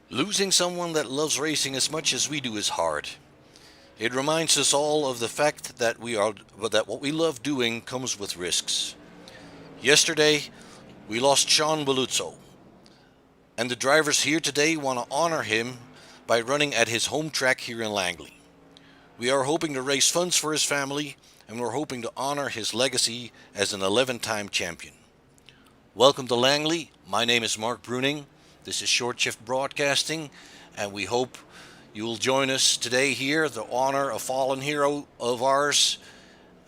Losing someone that loves racing as much as we do is hard. It reminds us all of the fact that what we love doing comes with risks. Yesterday, we lost Shawn Balluzo, and the drivers here today want to honor him by running at his home track here in Langley. We are hoping to raise funds for his family, and we're hoping to honor his legacy as an 11-time champion. Welcome to Langley. My name is Mark Bruning. This is Short Shift Broadcasting, and we hope you will join us today here to honor a fallen hero of ours.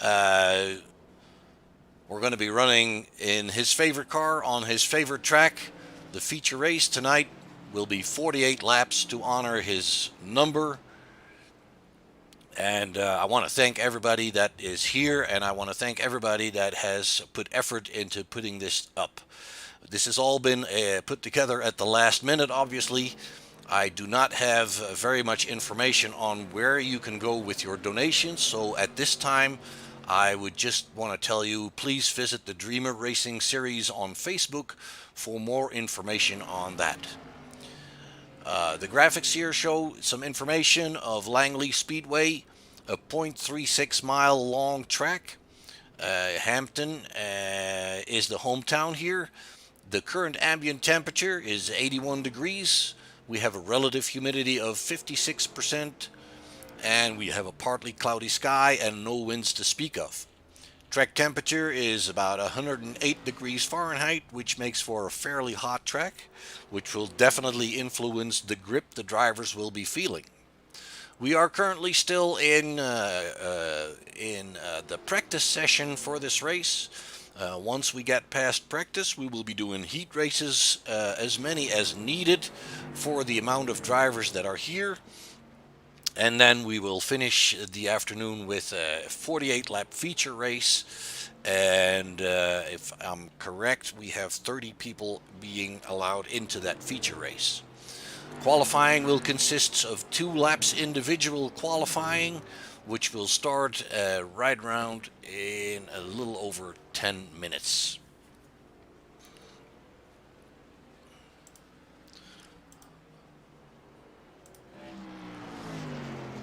We're going to be running in his favorite car on his favorite track. The feature race tonight will be 48 laps to honor his number. And I want to thank everybody that is here, and I want to thank everybody that has put effort into putting this up. This has all been put together at the last minute, obviously. I do not have very much information on where you can go with your donations, so at this time, I would just want to tell you, please visit the Dreamer Racing Series on Facebook for more information on that. The graphics here show some information of Langley Speedway, a 0.36 mile long track. Hampton is the hometown here. The current ambient temperature is 81 degrees. We have a relative humidity of 56%, and we have a partly cloudy sky and no winds to speak of. Track temperature is about 108 degrees Fahrenheit, which makes for a fairly hot track, which will definitely influence the grip the drivers will be feeling. We are currently still in the practice session for this race. Once we get past practice, we will be doing heat races, as many as needed for the amount of drivers that are here. And then we will finish the afternoon with a 48 lap feature race. And if I'm correct, we have 30 people being allowed into that feature race. Qualifying will consist of 2 laps individual qualifying, which will start right around in a little over 10 minutes.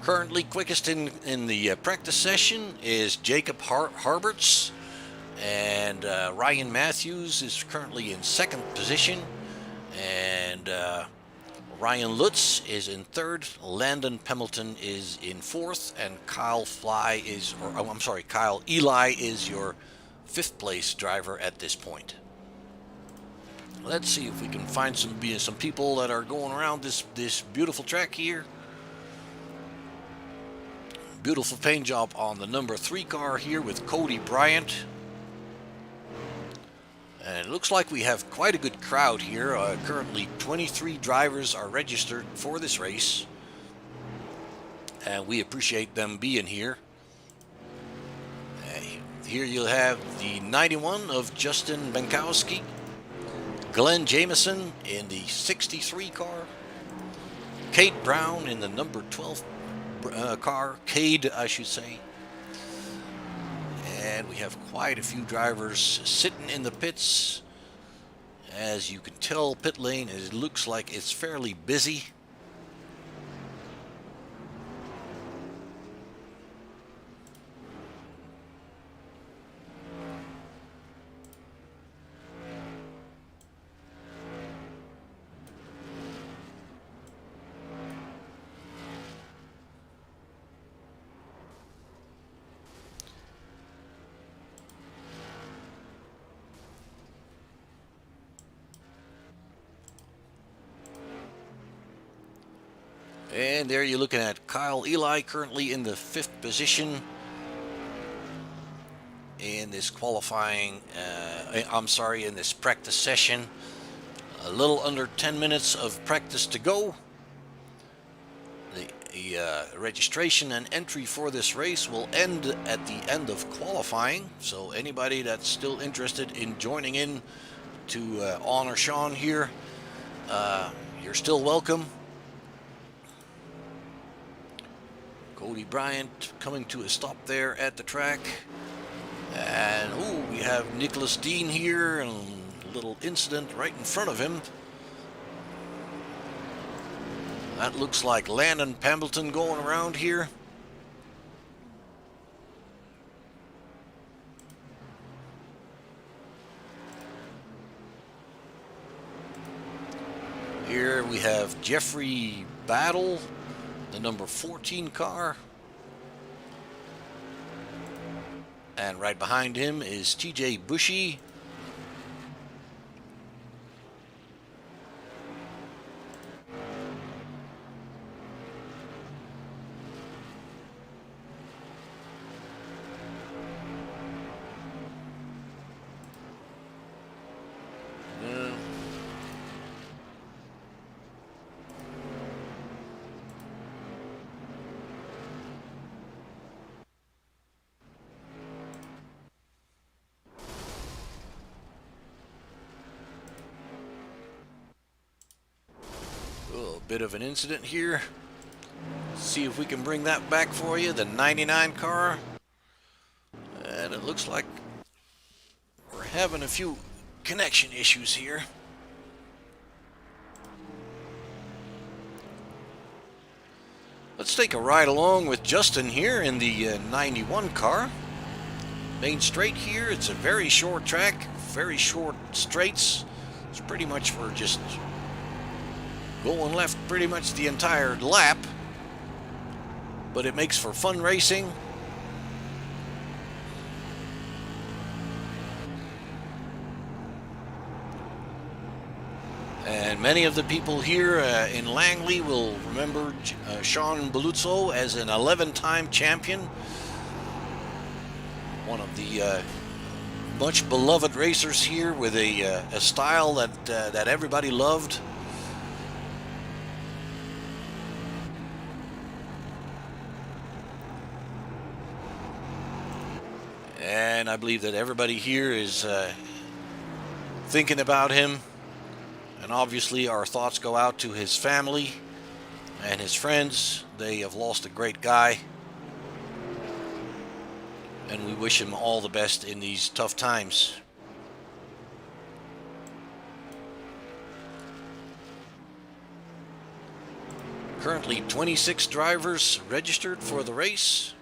Currently quickest in the practice session is Jacob Harberts, and Ryan Matthews is currently in second position, and Ryan Lutz is in third, Landon Pemberton is in fourth, and Kyle Eli is your fifth place driver at this point. Let's see if we can find some people that are going around this beautiful track here. Beautiful paint job on the number 3 car here with Cody Bryant. And it looks like we have quite a good crowd here. Currently 23 drivers are registered for this race, and we appreciate them being here. Here you'll have the 91 of Justin Benkowski, Glenn Jameson in the 63 car, Kate Brown in the number 12 car, Cade I should say. And we have quite a few drivers sitting in the pits. As you can tell, pit lane, it looks like it's fairly busy. And there you're looking at Kyle Eli currently in the 5th position in this in this practice session. A little under 10 minutes of practice to go. The registration and entry for this race will end at the end of qualifying. So anybody that's still interested in joining in to honor Shawn here, you're still welcome. Cody Bryant coming to a stop there at the track. And we have Nicholas Dean here, and a little incident right in front of him. That looks like Landon Pembleton going around here. Here we have Jeffrey Battle, the number 14 car. And right behind him is TJ Bushy. A bit of an incident here. See if we can bring that back for you, the 99 car. And it looks like we're having a few connection issues here. Let's take a ride along with Justin here in the 91 car. Main straight here, it's a very short track, very short straights. It's pretty much, we're just going left pretty much the entire lap, but it makes for fun racing. And many of the people here in Langley will remember Shawn Balluzo as an 11-time champion. One of the much beloved racers here with a style that everybody loved. And I believe that everybody here is thinking about him. And obviously our thoughts go out to his family and his friends. They have lost a great guy. And we wish him all the best in these tough times. Currently 26 drivers registered for the race.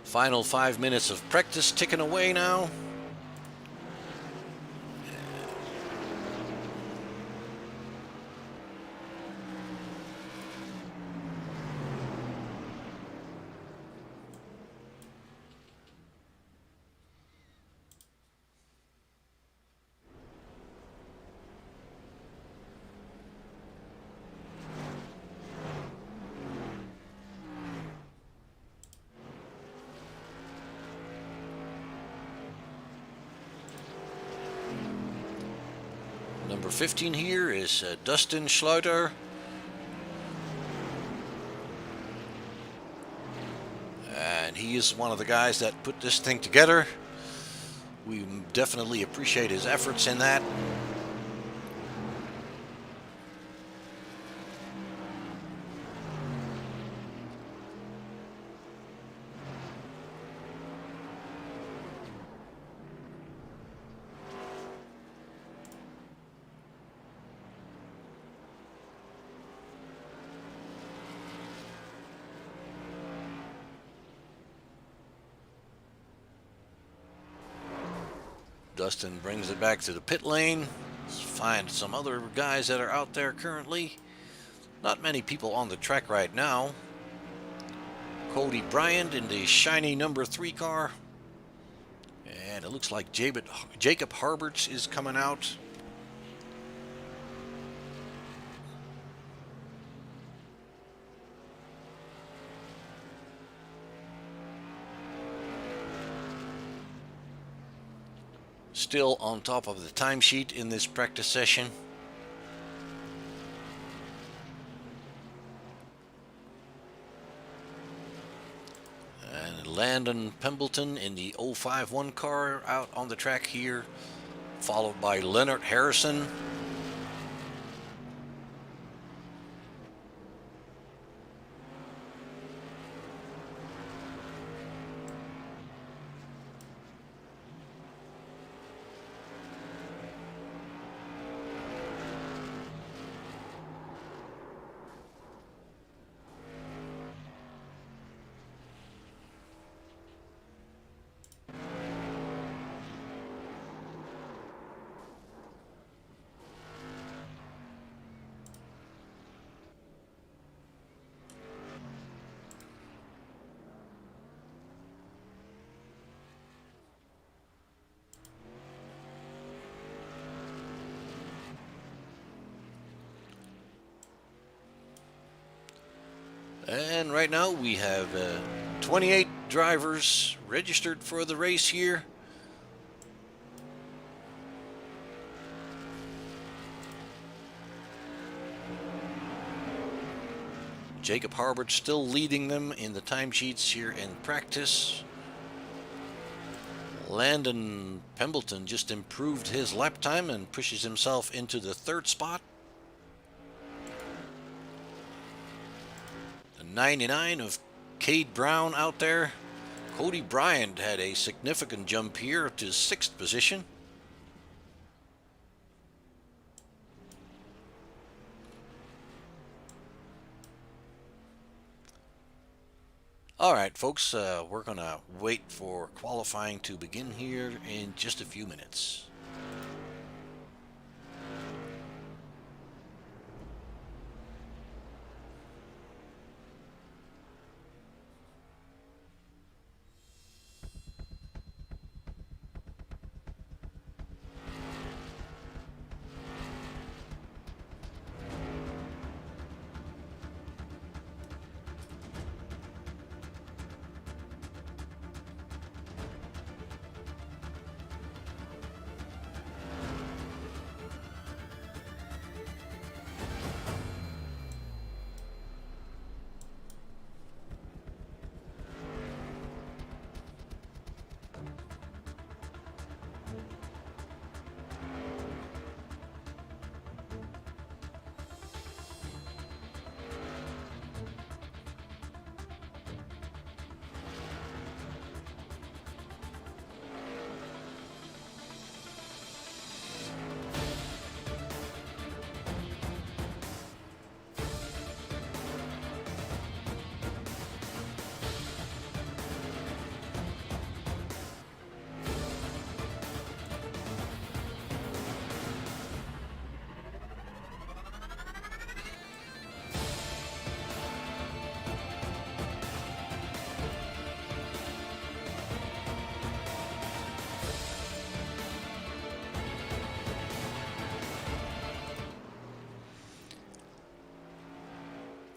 Final 5 minutes of practice ticking away now. Number 15 here is Dustin Schleuder. And he is one of the guys that put this thing together. We definitely appreciate his efforts in that. Dustin brings it back to the pit lane. Let's find some other guys that are out there currently. Not many people on the track right now. Cody Bryant in the shiny number 3 car. And it looks like Jacob Harberts is coming out. Still on top of the timesheet in this practice session. And Landon Pembleton in the 051 car out on the track here, followed by Leonard Harrison. And right now we have 28 drivers registered for the race here. Jacob Harbert still leading them in the timesheets here in practice. Landon Pembleton just improved his lap time and pushes himself into the third spot. The 99 of Cade Brown out there. Cody Bryant had a significant jump here to sixth position. All right, folks, we're going to wait for qualifying to begin here in just a few minutes.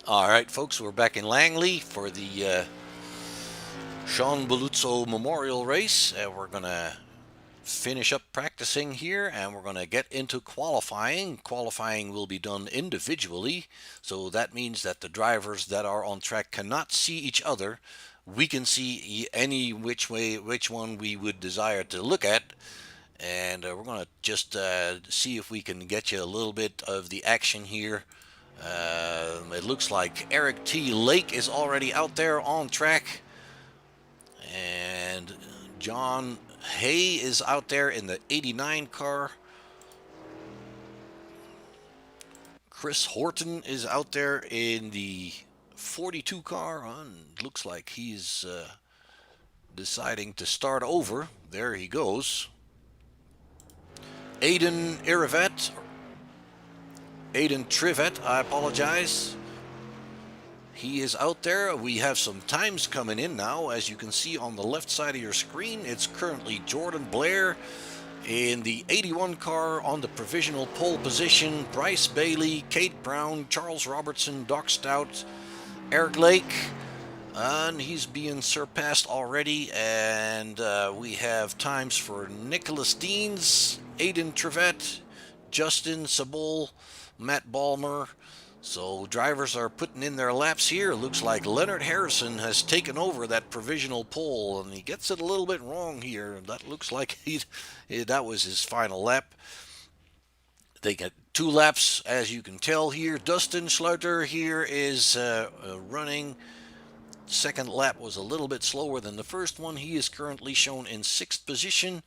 All right, folks, we're back in Langley for the Shawn Balluzo Memorial Race. We're going to finish up practicing here and we're going to get into qualifying. Qualifying will be done individually, so that means that the drivers that are on track cannot see each other. We can see any which one we would desire to look at. And we're going to just see if we can get you a little bit of the action here. It looks like Eric T. Lake is already out there on track. And John Hay is out there in the 89 car. Chris Horton is out there in the 42 car. And looks like he's deciding to start over. There he goes. Aiden Trivet, I apologize. He is out there. We have some times coming in now. As you can see on the left side of your screen, it's currently Jordan Blair in the 81 car on the provisional pole position. Bryce Bailey, Kate Brown, Charles Robertson, Doc Stout, Eric Lake. And he's being surpassed already. And we have times for Nicholas Deans, Aiden Trivet, Justin Sabol, Matt Balmer, So drivers are putting in their laps here. Looks like Leonard Harrison has taken over that provisional pole, and he gets it a little bit wrong here. That looks like that was his final lap. They get 2 laps, as you can tell here. Dustin Schluter here is running. Second lap was a little bit slower than the first one. He is currently shown in 6th position.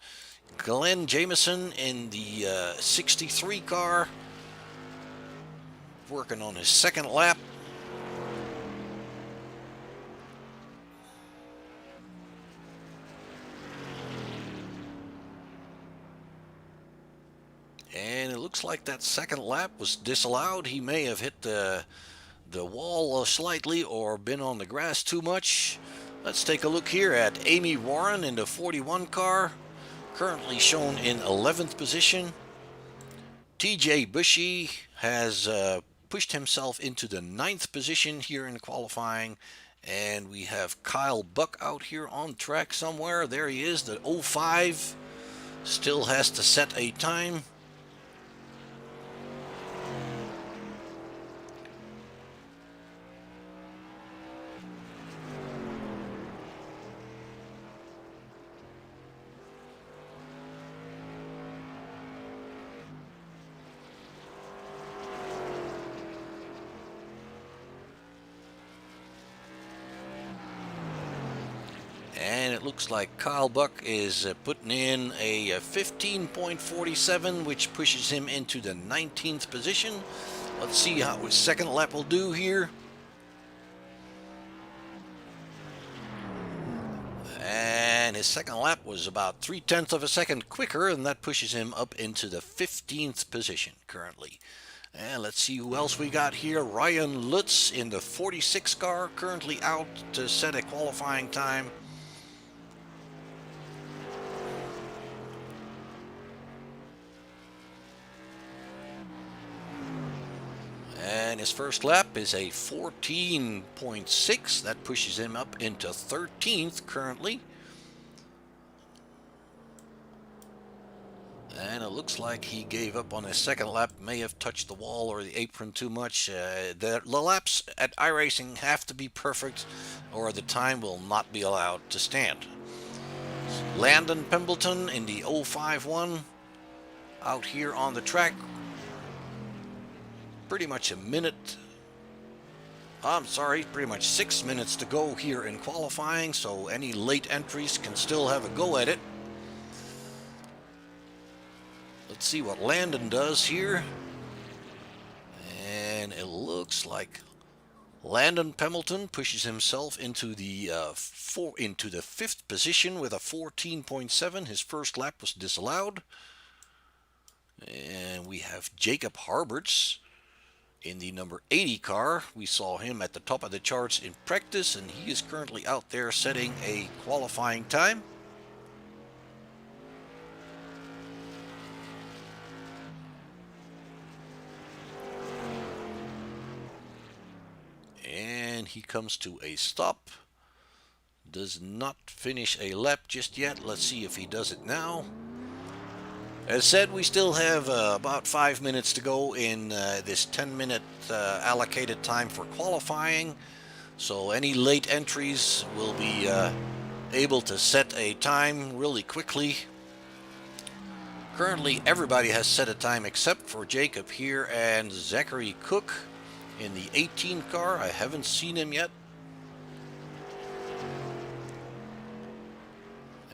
Glenn Jameson in the 63 car, working on his second lap. And it looks like that second lap was disallowed. He may have hit the wall slightly or been on the grass too much. Let's take a look here at Amy Warren in the 41 car, currently shown in 11th position. TJ Bushy has pushed himself into the 9th position here in qualifying. And we have Kyle Buck out here on track somewhere. There he is, the 05. Still has to set a time. And it looks like Kyle Buck is putting in a 15.47, which pushes him into the 19th position. Let's see how his second lap will do here. And his second lap was about 0.3 of a second quicker, and that pushes him up into the 15th position currently. And let's see who else we got here. Ryan Lutz in the 46 car, currently out to set a qualifying time. And his first lap is a 14.6. That pushes him up into 13th currently. And it looks like he gave up on his second lap, may have touched the wall or the apron too much. The laps at iRacing have to be perfect or the time will not be allowed to stand. Landon Pembleton in the 051 out here on the track. Pretty much pretty much 6 minutes to go here in qualifying, so any late entries can still have a go at it. Let's see what Landon does here. And it looks like Landon Pembleton pushes himself into the 5th position with a 14.7. His first lap was disallowed. And we have Jacob Harberts in the number 80 car. We saw him at the top of the charts in practice, and he is currently out there setting a qualifying time. And he comes to a stop. Does not finish a lap just yet. Let's see if he does it now. As said, we still have about 5 minutes to go in this 10-minute allocated time for qualifying. So any late entries will be able to set a time really quickly. Currently, everybody has set a time except for Jacob here and Zachary Cook in the 18 car. I haven't seen him yet.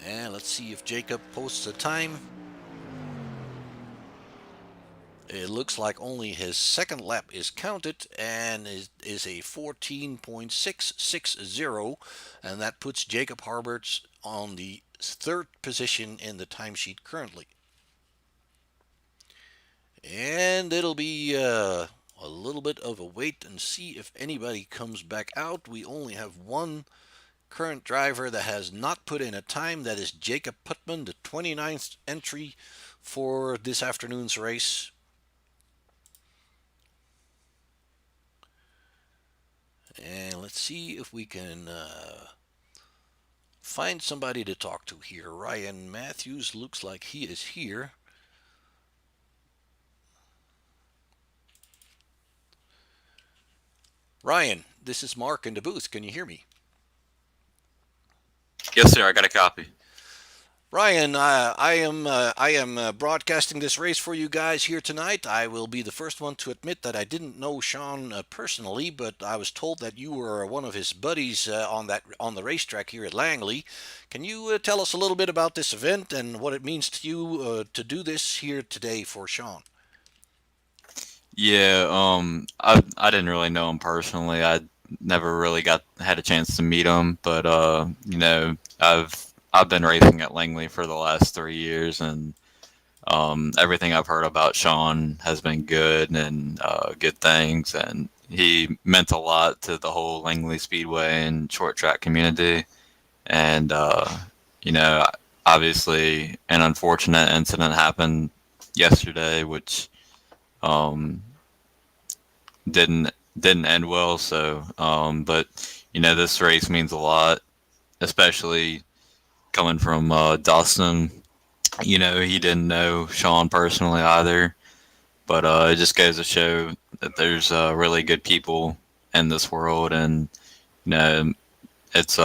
And let's see if Jacob posts a time. It looks like only his second lap is counted and is a 14.660, and that puts Jacob Harberts on the 3rd position in the timesheet currently. And it'll be a little bit of a wait and see if anybody comes back out. We only have one current driver that has not put in a time. That is Jacob Putman, the 29th entry for this afternoon's race. And let's see if we can find somebody to talk to here. Ryan Matthews looks like he is here. Ryan, this is Mark in the booth. Can you hear me? Yes, sir. I got a copy. Ryan, I am broadcasting this race for you guys here tonight. I will be the first one to admit that I didn't know Shawn personally, but I was told that you were one of his buddies on the racetrack here at Langley. Can you tell us a little bit about this event and what it means to you to do this here today for Shawn? Yeah, I didn't really know him personally. I never really got had a chance to meet him, but I've been racing at Langley for the last 3 years, and everything I've heard about Shawn has been good and good things, and he meant a lot to the whole Langley Speedway and short track community. And you know, obviously, an unfortunate incident happened yesterday, which um, didn't end well. So, but this race means a lot, especially coming from Dawson. He didn't know Shawn personally either, but it just goes to show that there's really good people in this world, and you know, it's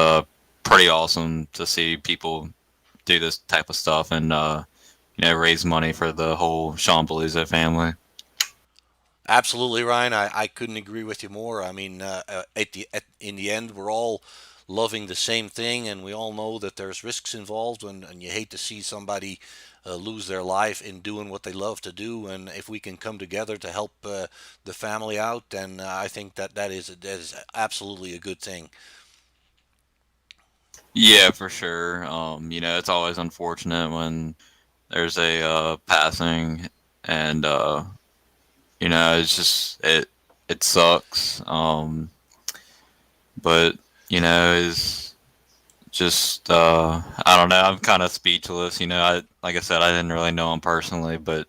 pretty awesome to see people do this type of stuff and raise money for the whole Shawn Balluzo family. Absolutely, Ryan. I couldn't agree with you more. I mean, in the end, we're all loving the same thing, and we all know that there's risks involved, and you hate to see somebody lose their life in doing what they love to do. And if we can come together to help the family out, then I think that is absolutely a good thing. Yeah, for sure. It's always unfortunate when there's a passing, and it's just it sucks. But is just I don't know. I'm kind of speechless. Like I said, I didn't really know him personally, but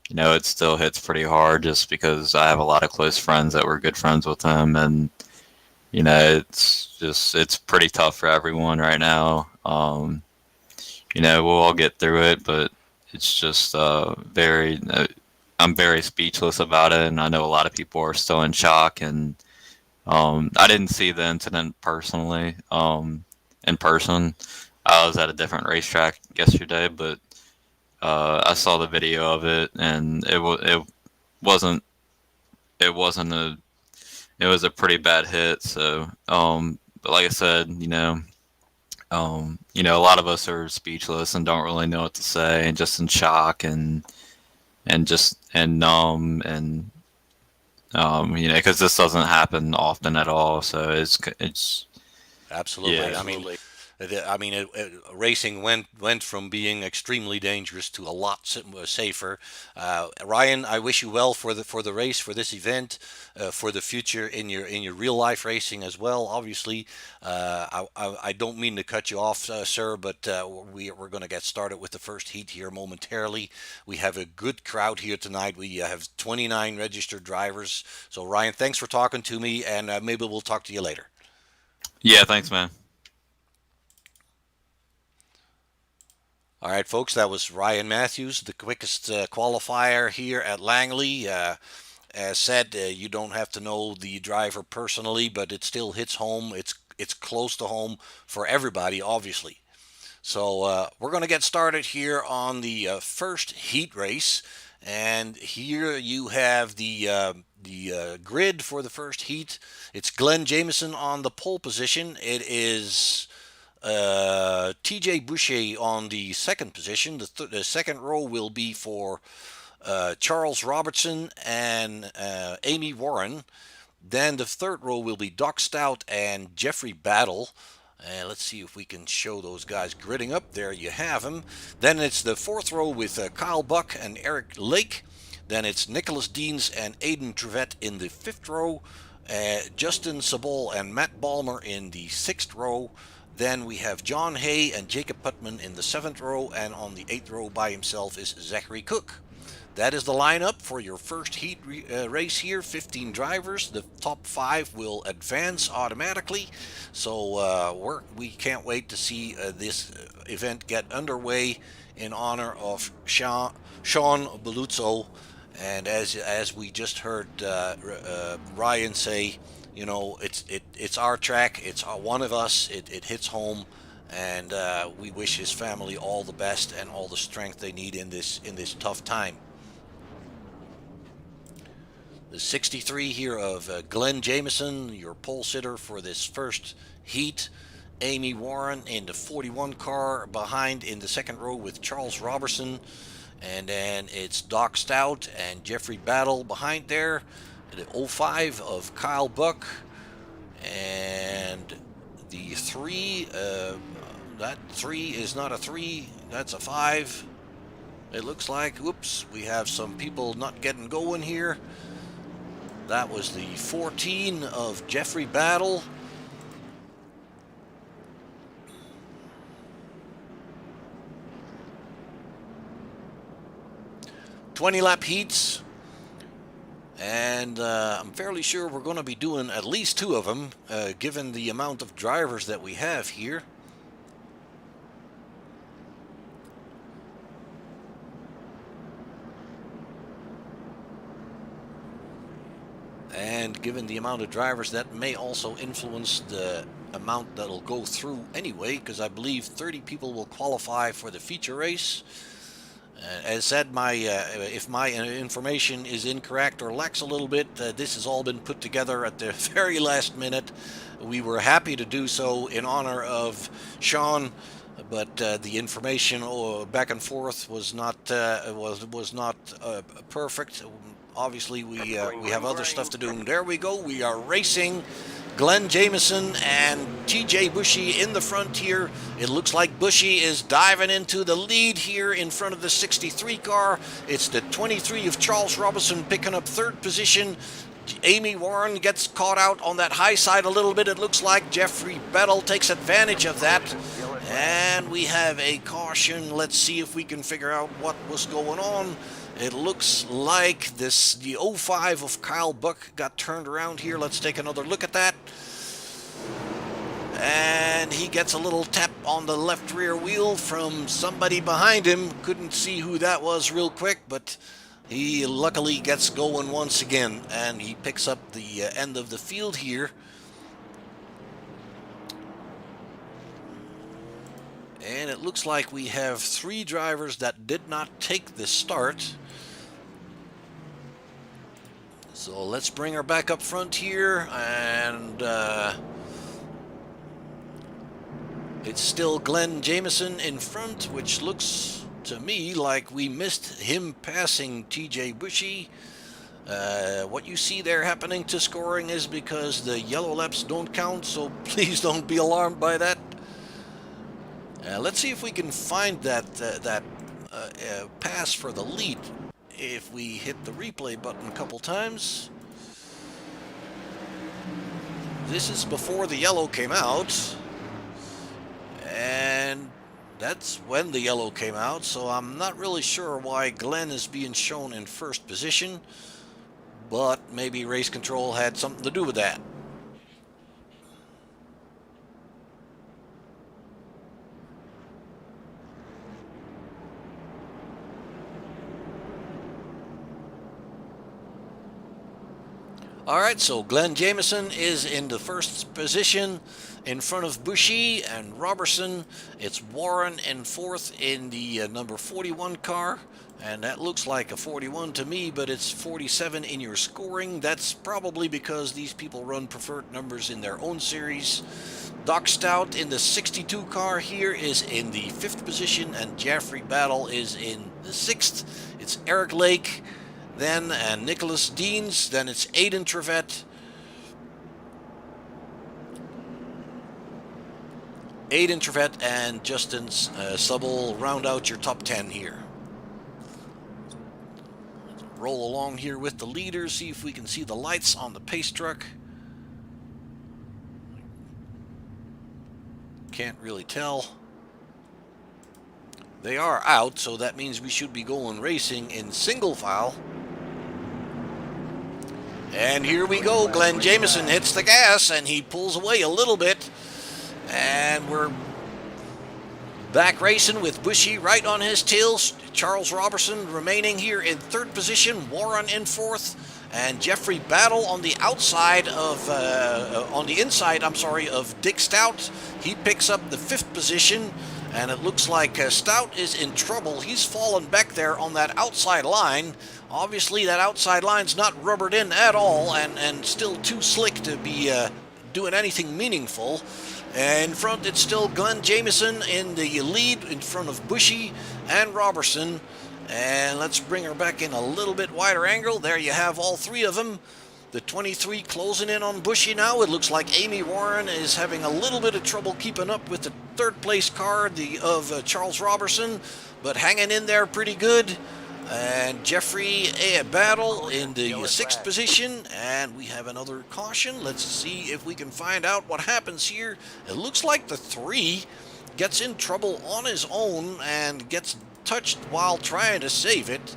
it still hits pretty hard just because I have a lot of close friends that were good friends with him, and it's pretty tough for everyone right now. We'll all get through it, but it's just very. I'm very speechless about it, and I know a lot of people are still in shock. And I didn't see the incident personally, in person. I was at a different racetrack yesterday, but I saw the video of it, and wasn't it wasn't a it was a pretty bad hit. So, but like I said, a lot of us are speechless and don't really know what to say, and just in shock and numb, and because this doesn't happen often at all. So it's Absolutely. yeah. Racing went from being extremely dangerous to a lot safer. Ryan, I wish you well for the race, for this event, for the future in your real life racing as well. Obviously, I don't mean to cut you off, sir, but we're going to get started with the first heat here momentarily. We have a good crowd here tonight. We have 29 registered drivers. So Ryan, thanks for talking to me, and maybe we'll talk to you later. Yeah, thanks, man. All right, folks, that was Ryan Matthews, the quickest qualifier here at Langley. As said, you don't have to know the driver personally, but it still hits home. It's close to home for everybody, obviously. So we're going to get started here on the first heat race, and here you have the grid for the first heat. It's Glenn Jameson on the pole position. It is TJ Boucher on the second position. The second row will be for Charles Robertson and Amy Warren. Then the third row will be Doc Stout and Jeffrey Battle. And let's see if we can show those guys gridding up. There you have them. Then it's the fourth row with Kyle Buck and Eric Lake. Then it's Nicholas Deans and Aidan Trevette in the fifth row. Justin Sabol and Matt Balmer in the sixth row. Then we have John Hay and Jacob Putman in the seventh row. And on the eighth row by himself is Zachary Cook. That is the lineup for your first heat race here. 15 drivers. The top five will advance automatically. So we can't wait to see this event get underway in honor of Shawn Balluzo. And as we just heard Ryan say, You know, it's our track. It's one of us. It hits home, and we wish his family all the best and all the strength they need in this tough time. The 63 here of Glenn Jameson, your pole sitter for this first heat. Amy Warren in the 41 car behind in the second row with Charles Robertson. And then it's Doc Stout and Jeffrey Battle behind there. The 05 of Kyle Buck. And the 3, that 3 is not a 3, that's a 5. It looks like, whoops, we have some people not getting going here. That was the 14 of Jeffrey Battle. "20-lap heats, and I'm fairly sure we're going to be doing at least 2 of them, given the amount of drivers that we have here. And given the amount of drivers, that may also influence the amount that'll go through anyway, because I believe 30 people will qualify for the feature race. As said, if my information is incorrect or lacks a little bit, this has all been put together at the very last minute. We were happy to do so in honor of Shawn, but the information back and forth was not perfect. Obviously, we have other stuff to do. There we go. We are racing. Glenn Jameson and TJ Bushy in the front here. It looks like Bushy is diving into the lead here in front of the 63 car. It's the 23 of Charles Robinson picking up 3rd position. Amy Warren gets caught out on that high side a little bit. It looks like Jeffrey Bettle takes advantage of that. And we have a caution. Let's see if we can figure out what was going on. It looks like the 05 of Kyle Buck got turned around here. Let's take another look at that. And he gets a little tap on the left rear wheel from somebody behind him. Couldn't see who that was real quick, but he luckily gets going once again, and he picks up the end of the field here. And it looks like we have 3 drivers that did not take the start. So let's bring her back up front here, and it's still Glenn Jameson in front, which looks to me like we missed him passing TJ Bushy. What you see there happening to scoring is because the yellow laps don't count, so please don't be alarmed by that. Let's see if we can find that pass for the lead if we hit the replay button a couple times. This is before the yellow came out, and that's when the yellow came out, so I'm not really sure why Glenn is being shown in 1st position, but maybe race control had something to do with that. Alright, so Glenn Jameson is in the 1st position in front of Bushy and Robertson. It's Warren in 4th in the number 41 car, and that looks like a 41 to me, but it's 47 in your scoring. That's probably because these people run preferred numbers in their own series. Doc Stout in the 62 car here is in the 5th position, and Jeffrey Battle is in the 6th. It's Eric Lake then, and Nicholas Deans. Then it's Aiden Trevette. Aiden Trevette and Justin Subble round out your top 10 here. Let's roll along here with the leaders, see if we can see the lights on the pace truck. Can't really tell. They are out, so that means we should be going racing in single file. And here we go. Glenn Jameson hits the gas, and he pulls away a little bit. And we're back racing with Bushy right on his tail. Charles Robertson remaining here in 3rd position. Warren in 4th. And Jeffrey Battle on the outside of, on the inside, I'm sorry, of Dick Stout. He picks up the 5th position, and it looks like Stout is in trouble. He's fallen back there on that outside line. Obviously, that outside line's not rubbered in at all, and still too slick to be doing anything meaningful. In front, it's still Glenn Jameson in the lead in front of Bushy and Robertson. And let's bring her back in a little bit wider angle. There you have all 3 of them. The 23 closing in on Bushy now. It looks like Amy Warren is having a little bit of trouble keeping up with the 3rd place car of Charles Robertson, but hanging in there pretty good. And Jeffrey Battle in the 6th position, and we have another caution. Let's see if we can find out what happens here. It looks like the 3 gets in trouble on his own and gets touched while trying to save it.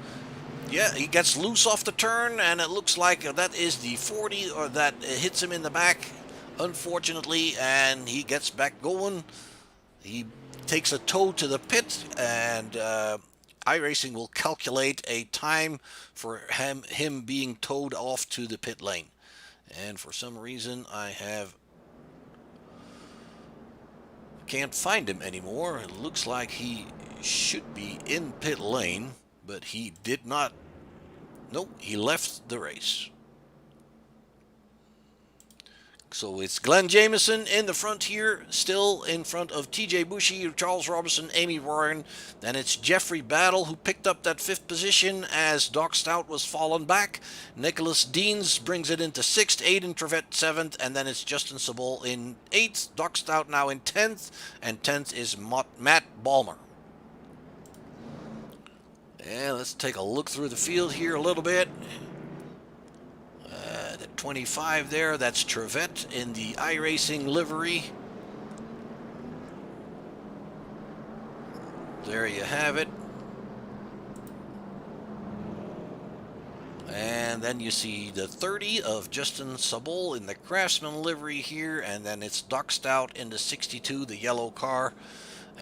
Yeah, he gets loose off the turn, and it looks like that is the 40, or that hits him in the back, unfortunately, and he gets back going. He takes a tow to the pit, and iRacing will calculate a time for him being towed off to the pit lane. And for some reason, can't find him anymore. It looks like he should be in pit lane, but he did not. Nope, he left the race. So it's Glenn Jameson in the front here, still in front of TJ Bushy, Charles Robertson, Amy Warren. Then it's Jeffrey Battle who picked up that 5th position as Doc Stout was fallen back. Nicholas Deans brings it into 6th, Aiden Trevette 7th, and then it's Justin Sabol in 8th. Doc Stout now in 10th, and 10th is Matt Ballmer. And let's take a look through the field here a little bit. The 25 there, that's Trevette in the iRacing livery. There you have it. And then you see the 30 of Justin Sabol in the Craftsman livery here, and then it's Doc Stout in the 62, the yellow car.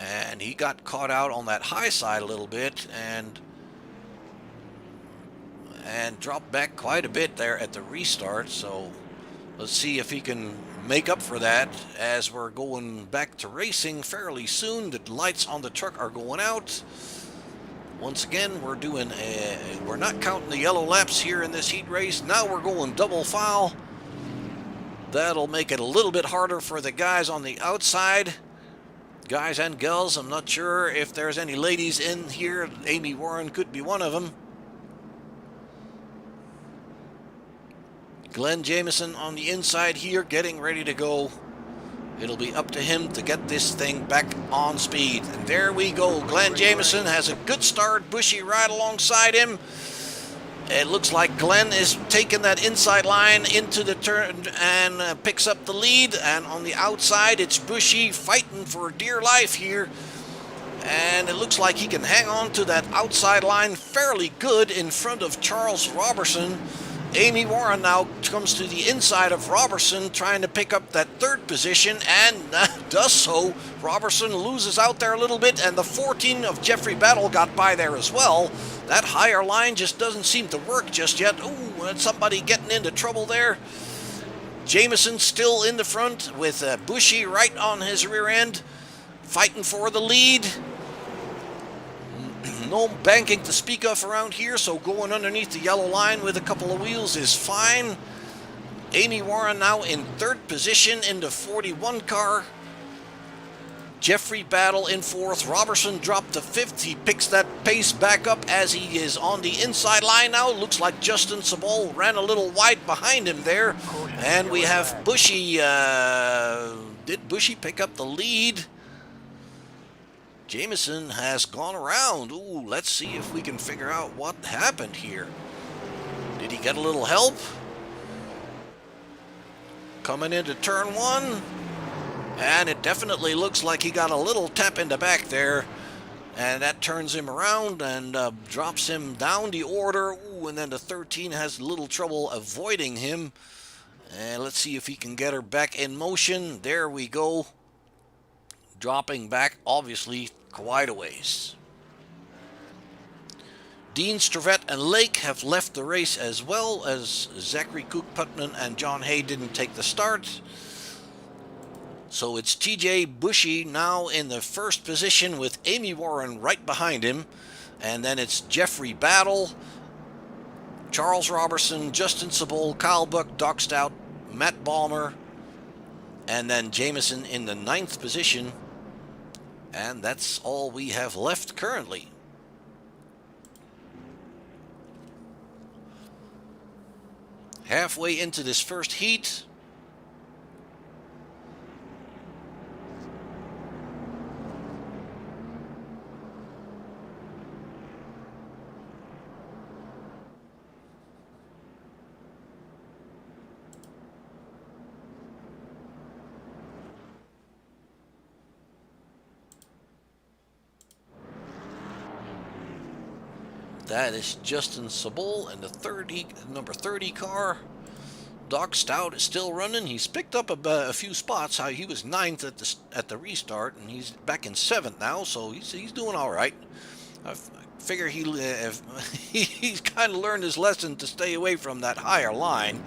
And he got caught out on that high side a little bit, and dropped back quite a bit there at the restart. So let's see if he can make up for that as we're going back to racing fairly soon. The lights on the truck are going out. Once again, we're not counting the yellow laps here in this heat race. Now we're going double file. That'll make it a little bit harder for the guys on the outside. Guys and girls, I'm not sure if there's any ladies in here. Amy Warren could be one of them. Glenn Jameson on the inside here, getting ready to go. It'll be up to him to get this thing back on speed. And there we go. Glenn Jameson has a good start. Bushy right alongside him. It looks like Glenn is taking that inside line into the turn and picks up the lead. And on the outside, it's Bushy fighting for dear life here. And it looks like he can hang on to that outside line fairly good in front of Charles Robertson. Amy Warren now comes to the inside of Robertson, trying to pick up that 3rd position, and does so. Robertson loses out there a little bit, and the 14 of Jeffrey Battle got by there as well. That higher line just doesn't seem to work just yet. Ooh, and somebody getting into trouble there. Jameson still in the front with Bushy right on his rear end, fighting for the lead. No banking to speak of around here, so going underneath the yellow line with a couple of wheels is fine. Amy Warren now in 3rd position in the 41 car. Jeffrey Battle in 4th. Robertson dropped to 5th. He picks that pace back up as he is on the inside line now. Looks like Justin Sabol ran a little wide behind him there. And we have Bushy. Did Bushy pick up the lead? Jameson has gone around. Ooh, let's see if we can figure out what happened here. Did he get a little help? Coming into turn 1. And it definitely looks like he got a little tap in the back there. And that turns him around and drops him down the order. Ooh, and then the 13 has a little trouble avoiding him. And let's see if he can get her back in motion. There we go. Dropping back, obviously, quite a ways. Dean Strivett and Lake have left the race, as well as Zachary Cook Putman and John Hay didn't take the start. So it's TJ Bushy now in the first position with Amy Warren right behind him. And then it's Jeffrey Battle, Charles Robertson, Justin Sabol, Kyle Buck, Doc Stout, Matt Balmer, and then Jameson in the 9th position. And that's all we have left currently. Halfway into this first heat. That is Justin Sabol in the number 30 car. Doc Stout is still running. He's picked up a few spots. He was 9th at the restart, and he's back in 7th now, so he's doing all right. I figure he's kind of learned his lesson to stay away from that higher line.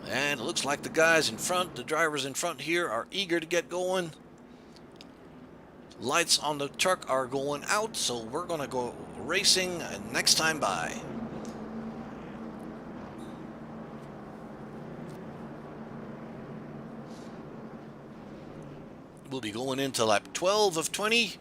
And it looks like the guys in front, the drivers in front here, are eager to get going. Lights on the truck are going out, so we're going to go racing next time by. We'll be going into lap 12 of 20.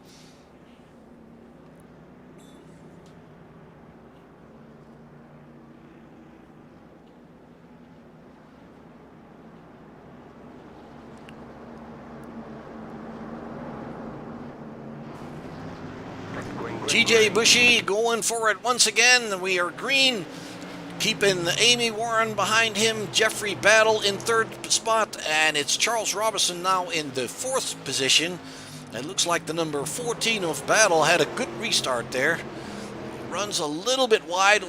TJ Bushy going for it once again. We are green, keeping Amy Warren behind him. Jeffrey Battle in 3rd spot, and it's Charles Robinson now in the 4th position. It looks like the number 14 of Battle had a good restart there. Runs a little bit wide,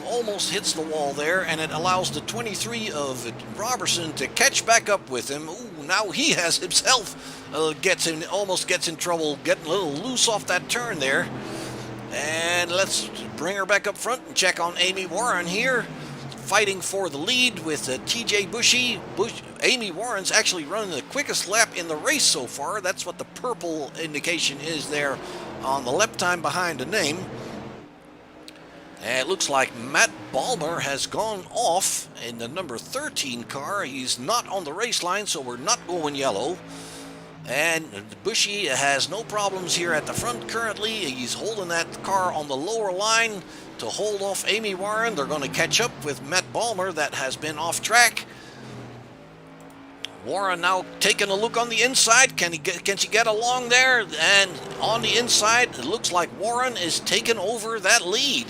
almost hits the wall there, and it allows the 23 of Robertson to catch back up with him. Now he has himself almost gets in trouble, getting a little loose off that turn there. And let's bring her back up front and check on Amy Warren here, fighting for the lead with TJ Bushy. Amy Warren's actually running the quickest lap in the race so far. That's what the purple indication is there on the lap time behind the name. And it looks like Matt Balmer has gone off in the number 13 car. He's not on the race line, so we're not going yellow. And Bushy has no problems here at the front currently. He's holding that car on the lower line to hold off Amy Warren. They're going to catch up with Matt Balmer that has been off track. Warren now taking a look on the inside. Can she get along there? And on the inside, it looks like Warren is taking over that lead.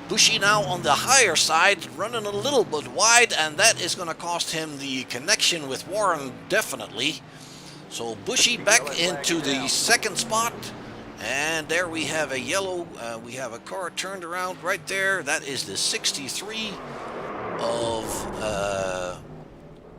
Bushy now on the higher side, running a little bit wide, and that is going to cost him the connection with Warren, definitely. So Bushy back into the 2nd spot, and there we have a yellow, we have a car turned around right there. That is the 63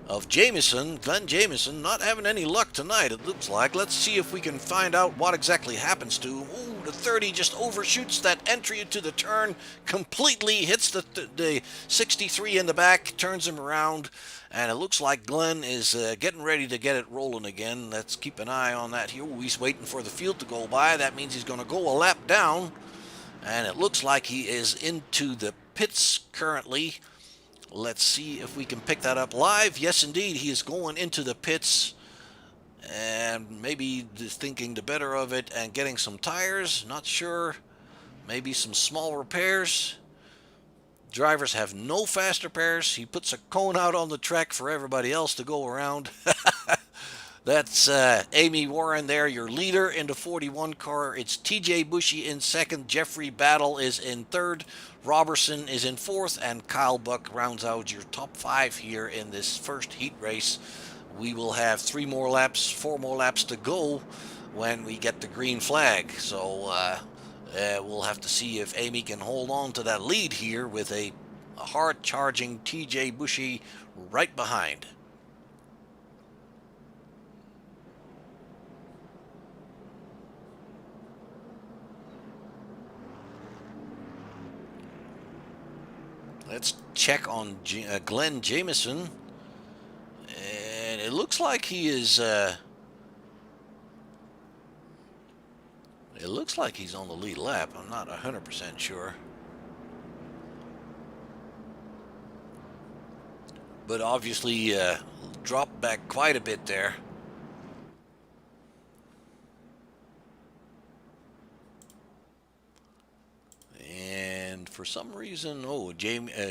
of Jameson, Glenn Jameson, not having any luck tonight, it looks like. Let's see if we can find out what exactly happens to him. Ooh, the 30 just overshoots that entry into the turn, completely hits the 63 in the back, turns him around, and it looks like Glenn is getting ready to get it rolling again. Let's keep an eye on that here. He's waiting for the field to go by. That means he's going to go a lap down, and it looks like he is into the pits currently. Let's see if we can pick that up live. Yes, indeed, he is going into the pits and maybe just thinking the better of it and getting some tires. Not sure. Maybe some small repairs. Drivers have no fast repairs. He puts a cone out on the track for everybody else to go around. That's Amy Warren there, your leader in the 41 car. It's TJ Bushy in 2nd. Jeffrey Battle is in 3rd. Robertson is in 4th. And Kyle Buck rounds out your top 5 here in this first heat race. We will have 4 more laps to go when we get the green flag. So we'll have to see if Amy can hold on to that lead here with a hard-charging TJ Bushy right behind. Let's check on Glenn Jameson. And it looks like he is... it looks like he's on the lead lap. I'm not 100% sure. But obviously dropped back quite a bit there. And for some reason,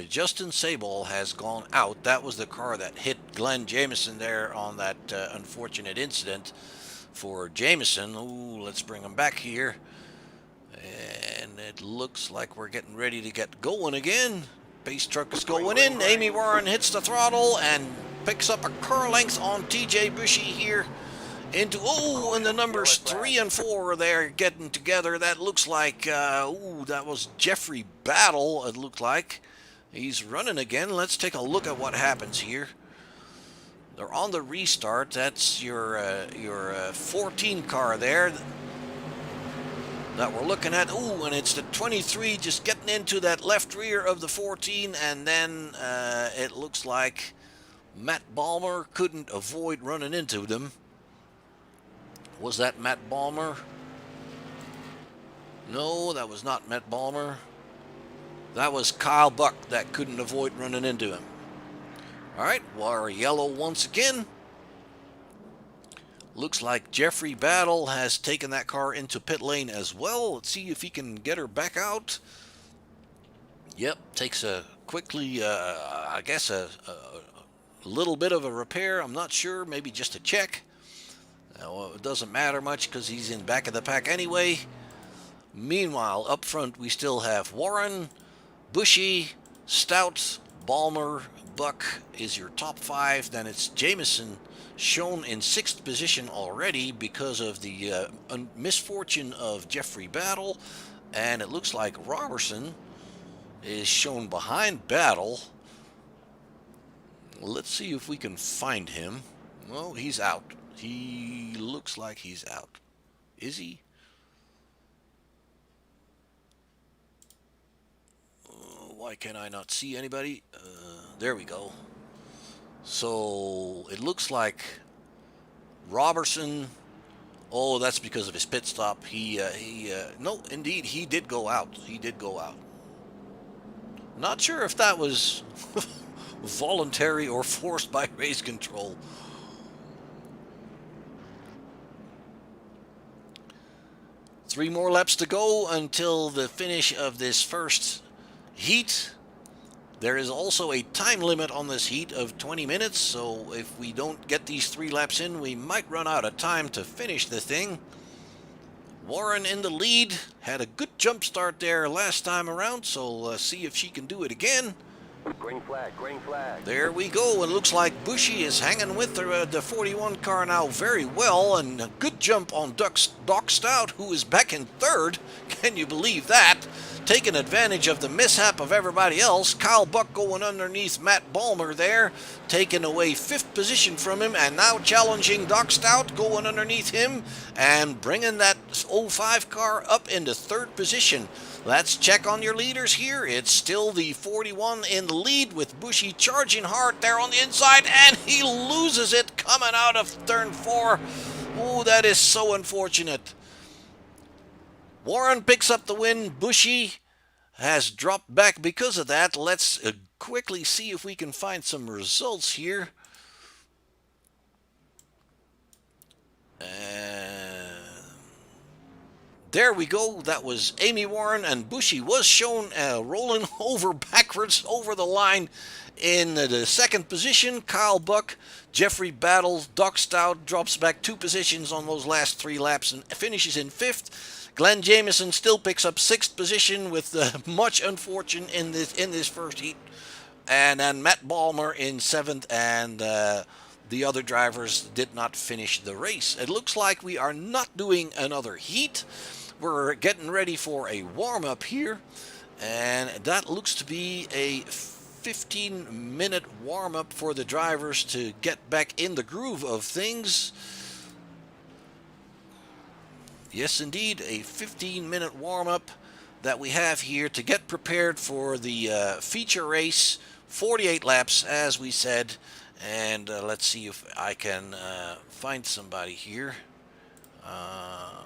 Justin Sable has gone out. That was the car that hit Glenn Jameson there on that unfortunate incident for Jameson. Ooh, let's bring him back here. And it looks like we're getting ready to get going again. Base truck is going in. Amy Warren hits the throttle and picks up a car length on TJ Bushy here. And the numbers 3 and 4 there getting together. That looks like, that was Jeffrey Battle, it looked like. He's running again. Let's take a look at what happens here. They're on the restart. That's your 14 car there that we're looking at. Ooh, and it's the 23 just getting into that left rear of the 14, and then it looks like Matt Balmer couldn't avoid running into them. Was that Matt Balmer? No, that was not Matt Balmer. That was Kyle Buck that couldn't avoid running into him. All right, we're yellow once again. Looks like Jeffrey Battle has taken that car into pit lane as well. Let's see if he can get her back out. Yep, takes a quickly, I guess a little bit of a repair. I'm not sure, maybe just a check. Well, it doesn't matter much because he's in back of the pack anyway. Meanwhile, up front we still have Warren, Bushy, Stout, Balmer, Buck is your top 5. Then it's Jameson, shown in 6th position already because of the misfortune of Jeffrey Battle. And it looks like Robertson is shown behind Battle. Let's see if we can find him. Well, he's out. He looks like he's out. Is he? Why can I not see anybody? There we go. So it looks like Robertson. Oh, that's because of his pit stop. No, indeed, he did go out. He did go out. Not sure if that was voluntary or forced by race control. Three more laps to go until the finish of this first heat. There is also a time limit on this heat of 20 minutes, so if we don't get these 3 laps in, we might run out of time to finish the thing. Warren in the lead, had a good jump start there last time around, so see if she can do it again. Green flag, green flag. There we go, and looks like Bushy is hanging with the 41 car now very well, and a good jump on Doc Stout, who is back in 3rd. Can you believe that? Taking advantage of the mishap of everybody else. Kyle Buck going underneath Matt Balmer there, taking away 5th position from him, and now challenging Doc Stout, going underneath him, and bringing that 05 car up into 3rd position. Let's check on your leaders here. It's still the 41 in the lead with Bushy charging hard there on the inside, and he loses it coming out of turn 4. Oh, that is so unfortunate. Warren picks up the win. Bushy has dropped back because of that. Let's quickly see if we can find some results here. There we go. That was Amy Warren, and Bushy was shown rolling over backwards over the line in the 2nd position. Kyle Buck, Jeffrey Battle, Doc Stout drops back 2 positions on those last 3 laps and finishes in 5th. Glenn Jameson still picks up 6th position with much unfortune in this first heat. And then Matt Balmer in 7th, and the other drivers did not finish the race. It looks like we are not doing another heat. We're getting ready for a warm-up here, and that looks to be a 15-minute warm-up for the drivers to get back in the groove of things. Yes, indeed, a 15-minute warm-up. that we have here to get prepared for the feature race. 48 laps, as we said. And let's see if I can find somebody here. Uh,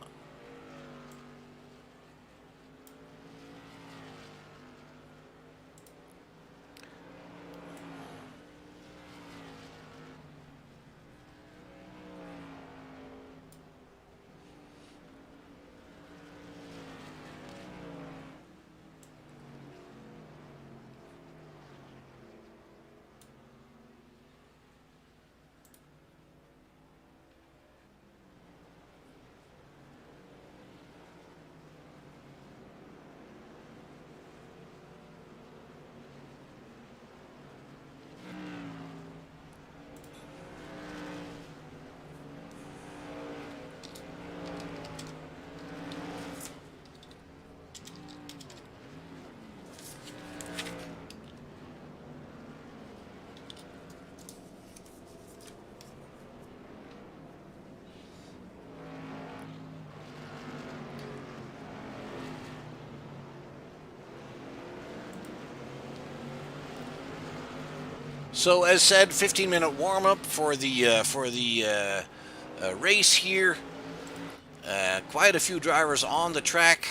So, as said, 15-minute warm-up for the race here. Quite a few drivers on the track.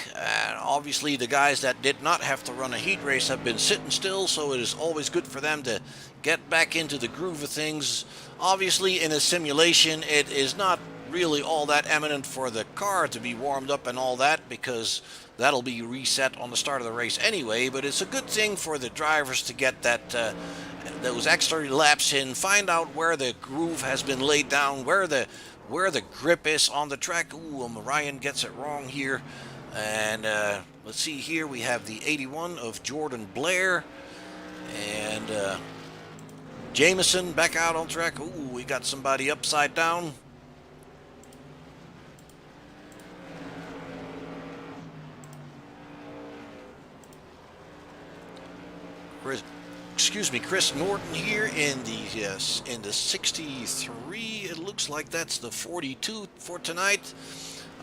Obviously, the guys that did not have to run a heat race have been sitting still, so it is always good for them to get back into the groove of things. Obviously, in a simulation, it is not really all that eminent for the car to be warmed up and all that, because that'll be reset on the start of the race anyway. But it's a good thing for the drivers to get those extra laps in, find out where the groove has been laid down, where the grip is on the track. Ooh, Ryan gets it wrong here. And let's see here, we have the 81 of Jordan Blair. And Jameson back out on track. Ooh, we got somebody upside down. Chris Norton here in the 63. It looks like that's the 42 for tonight.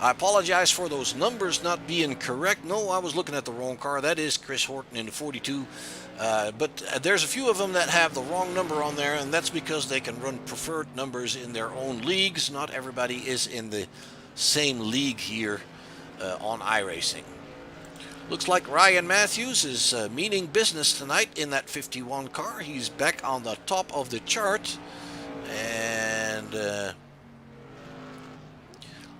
I apologize for those numbers not being correct. No, I was looking at the wrong car. That is Chris Horton in the 42. But there's a few of them that have the wrong number on there, and that's because they can run preferred numbers in their own leagues. Not everybody is in the same league here on iRacing. Looks like Ryan Matthews is meaning business tonight in that 51 car. He's back on the top of the chart. And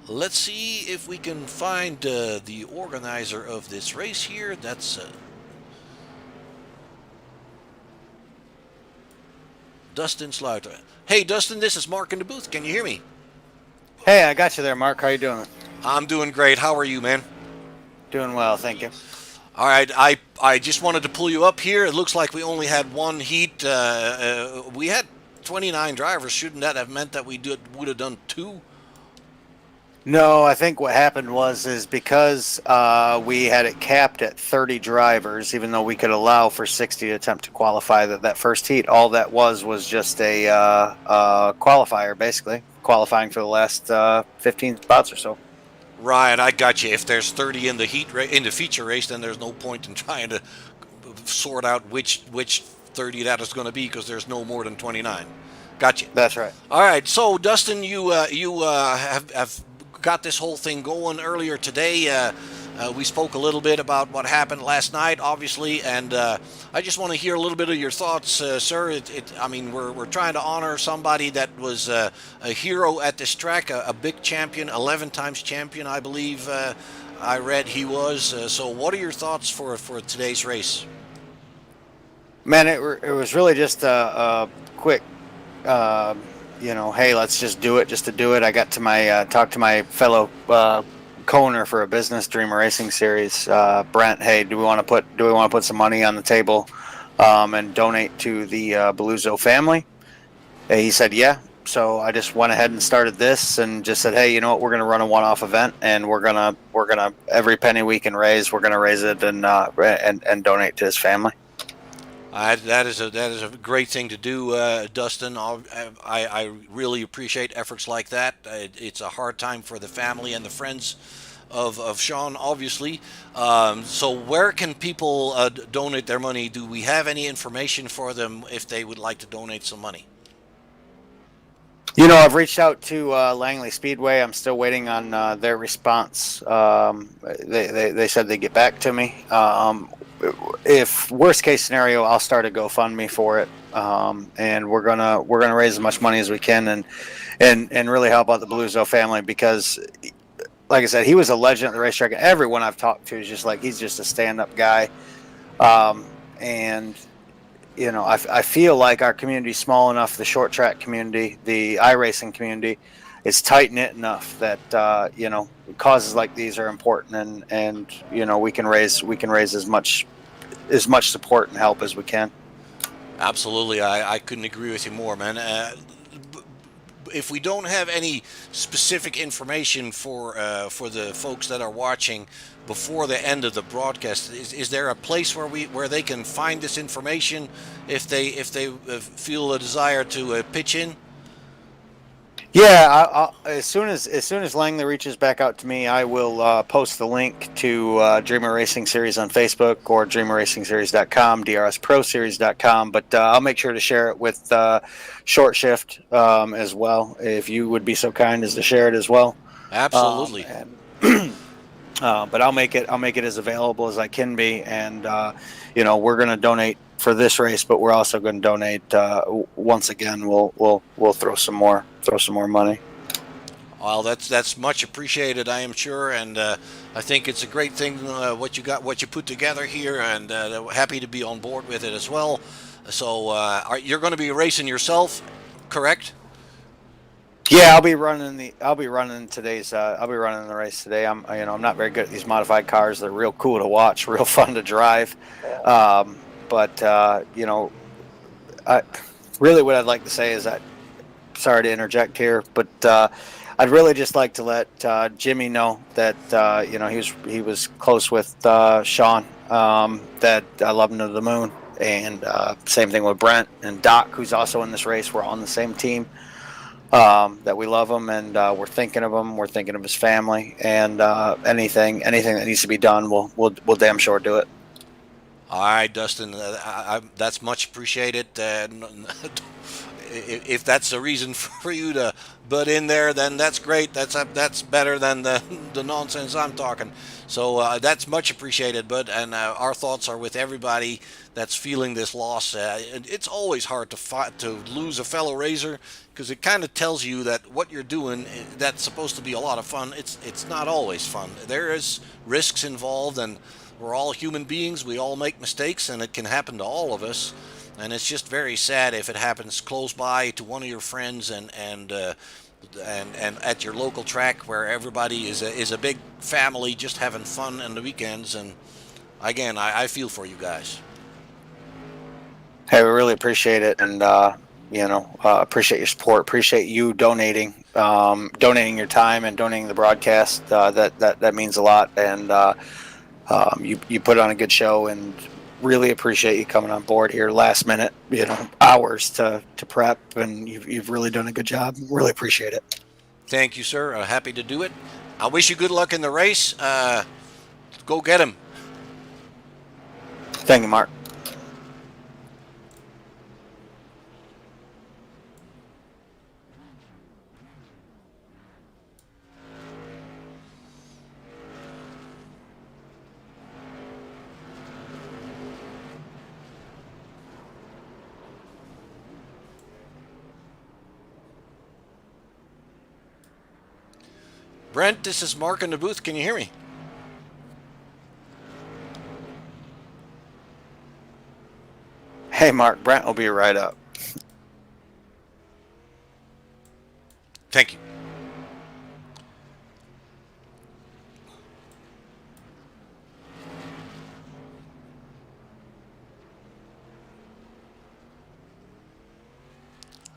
let's see if we can find the organizer of this race here. That's Dustin Slaughter. Hey, Dustin, this is Mark in the booth. Can you hear me? Hey, I got you there, Mark. How you doing? I'm doing great. How are you, man? Doing well, thank you. All right, I just wanted to pull you up here. It looks like we only had one heat. We had 29 drivers. Shouldn't that have meant that we would have done two? No, I think what happened is because we had it capped at 30 drivers, even though we could allow for 60 to attempt to qualify that first heat. All that was just a qualifier, basically qualifying for the last 15 spots or so. Right, I got you. If there's 30 in the in the feature race, then there's no point in trying to sort out which 30 that is going to be, because there's no more than 29. Got you. That's right. All right, so Dustin, you have got this whole thing going earlier today. We spoke a little bit about what happened last night, obviously, and I just want to hear a little bit of your thoughts, sir. I mean, we're trying to honor somebody that was a hero at this track, a big champion, 11 times champion, I believe. I read he was. So, what are your thoughts for today's race? Man, it was really just a quick, hey, let's just do it, just to do it. I got to talked to my fellow co-owner for a business, Dreamer Racing Series, Brent. Hey, do we want to put some money on the table and donate to the Balluzo family? And he said, yeah. So I just went ahead and started this and just said, hey, you know what? We're going to run a one-off event, and we're gonna every penny we can raise, we're going to raise it and donate to his family. That is a great thing to do, Dustin. I really appreciate efforts like that. It's a hard time for the family and the friends of Shawn, obviously. So where can people donate their money? Do we have any information for them if they would like to donate some money? I've reached out to Langley Speedway. I'm still waiting on their response. They said they'd get back to me. If worst case scenario, I'll start a GoFundMe for it, and we're gonna raise as much money as we can and really help out the Balluzo family because, like I said, he was a legend at the racetrack. Everyone I've talked to is just like he's just a stand-up guy, and I feel like our community is small enough, the short track community, the iRacing community, is tight knit enough that causes like these are important, and we can raise as much support and help as we can. Absolutely, I couldn't agree with you more, man. If we don't have any specific information for the folks that are watching before the end of the broadcast, is there a place where they can find this information if they feel a desire to pitch in? Yeah, as soon as Langley reaches back out to me, I will post the link to Dreamer Racing Series on Facebook or DreamerRacingSeries.com, DRSProSeries.com. But I'll make sure to share it with Short Shift as well, if you would be so kind as to share it as well. Absolutely. But I'll make it as available as I can be, and we're going to donate for this race, but we're also going to donate once again. We'll throw some more money. Well, that's much appreciated, I am sure, and I think it's a great thing what you put together here, and happy to be on board with it as well. So you're going to be racing yourself, correct? Yeah, I'll be running the race today. I'm not very good at these modified cars. They're real cool to watch, real fun to drive. But I really what I'd like to say is that, sorry to interject here, but I'd really just like to let Jimmy know that he was close with Shawn, that I love him to the moon, and same thing with Brent and Doc, who's also in this race. We're on the same team. That we love him, and we're thinking of him. We're thinking of his family, and anything that needs to be done, we'll damn sure do it. All right, Dustin, that's much appreciated. If that's a reason for you to butt in there, then that's great. That's better than the nonsense I'm talking. So that's much appreciated, Bud. And our thoughts are with everybody that's feeling this loss. It's always hard to lose a fellow racer, because it kind of tells you that what you're doing, that's supposed to be a lot of fun. It's not always fun. There is risks involved, and we're all human beings. We all make mistakes, and it can happen to all of us. And it's just very sad if it happens close by to one of your friends and at your local track where everybody is a big family just having fun on the weekends. And again, I feel for you guys. Hey, we really appreciate it, and appreciate your support. Appreciate you donating your time and donating the broadcast. That means a lot, and you put on a good show, and really appreciate you coming on board here last minute, hours to prep, and you've really done a good job. Really appreciate it. Thank you, sir. Happy to do it. I wish you good luck in the race. Go get him. Thank you, Mark. Brent, this is Mark in the booth. Can you hear me? Hey, Mark. Brent will be right up. Thank you.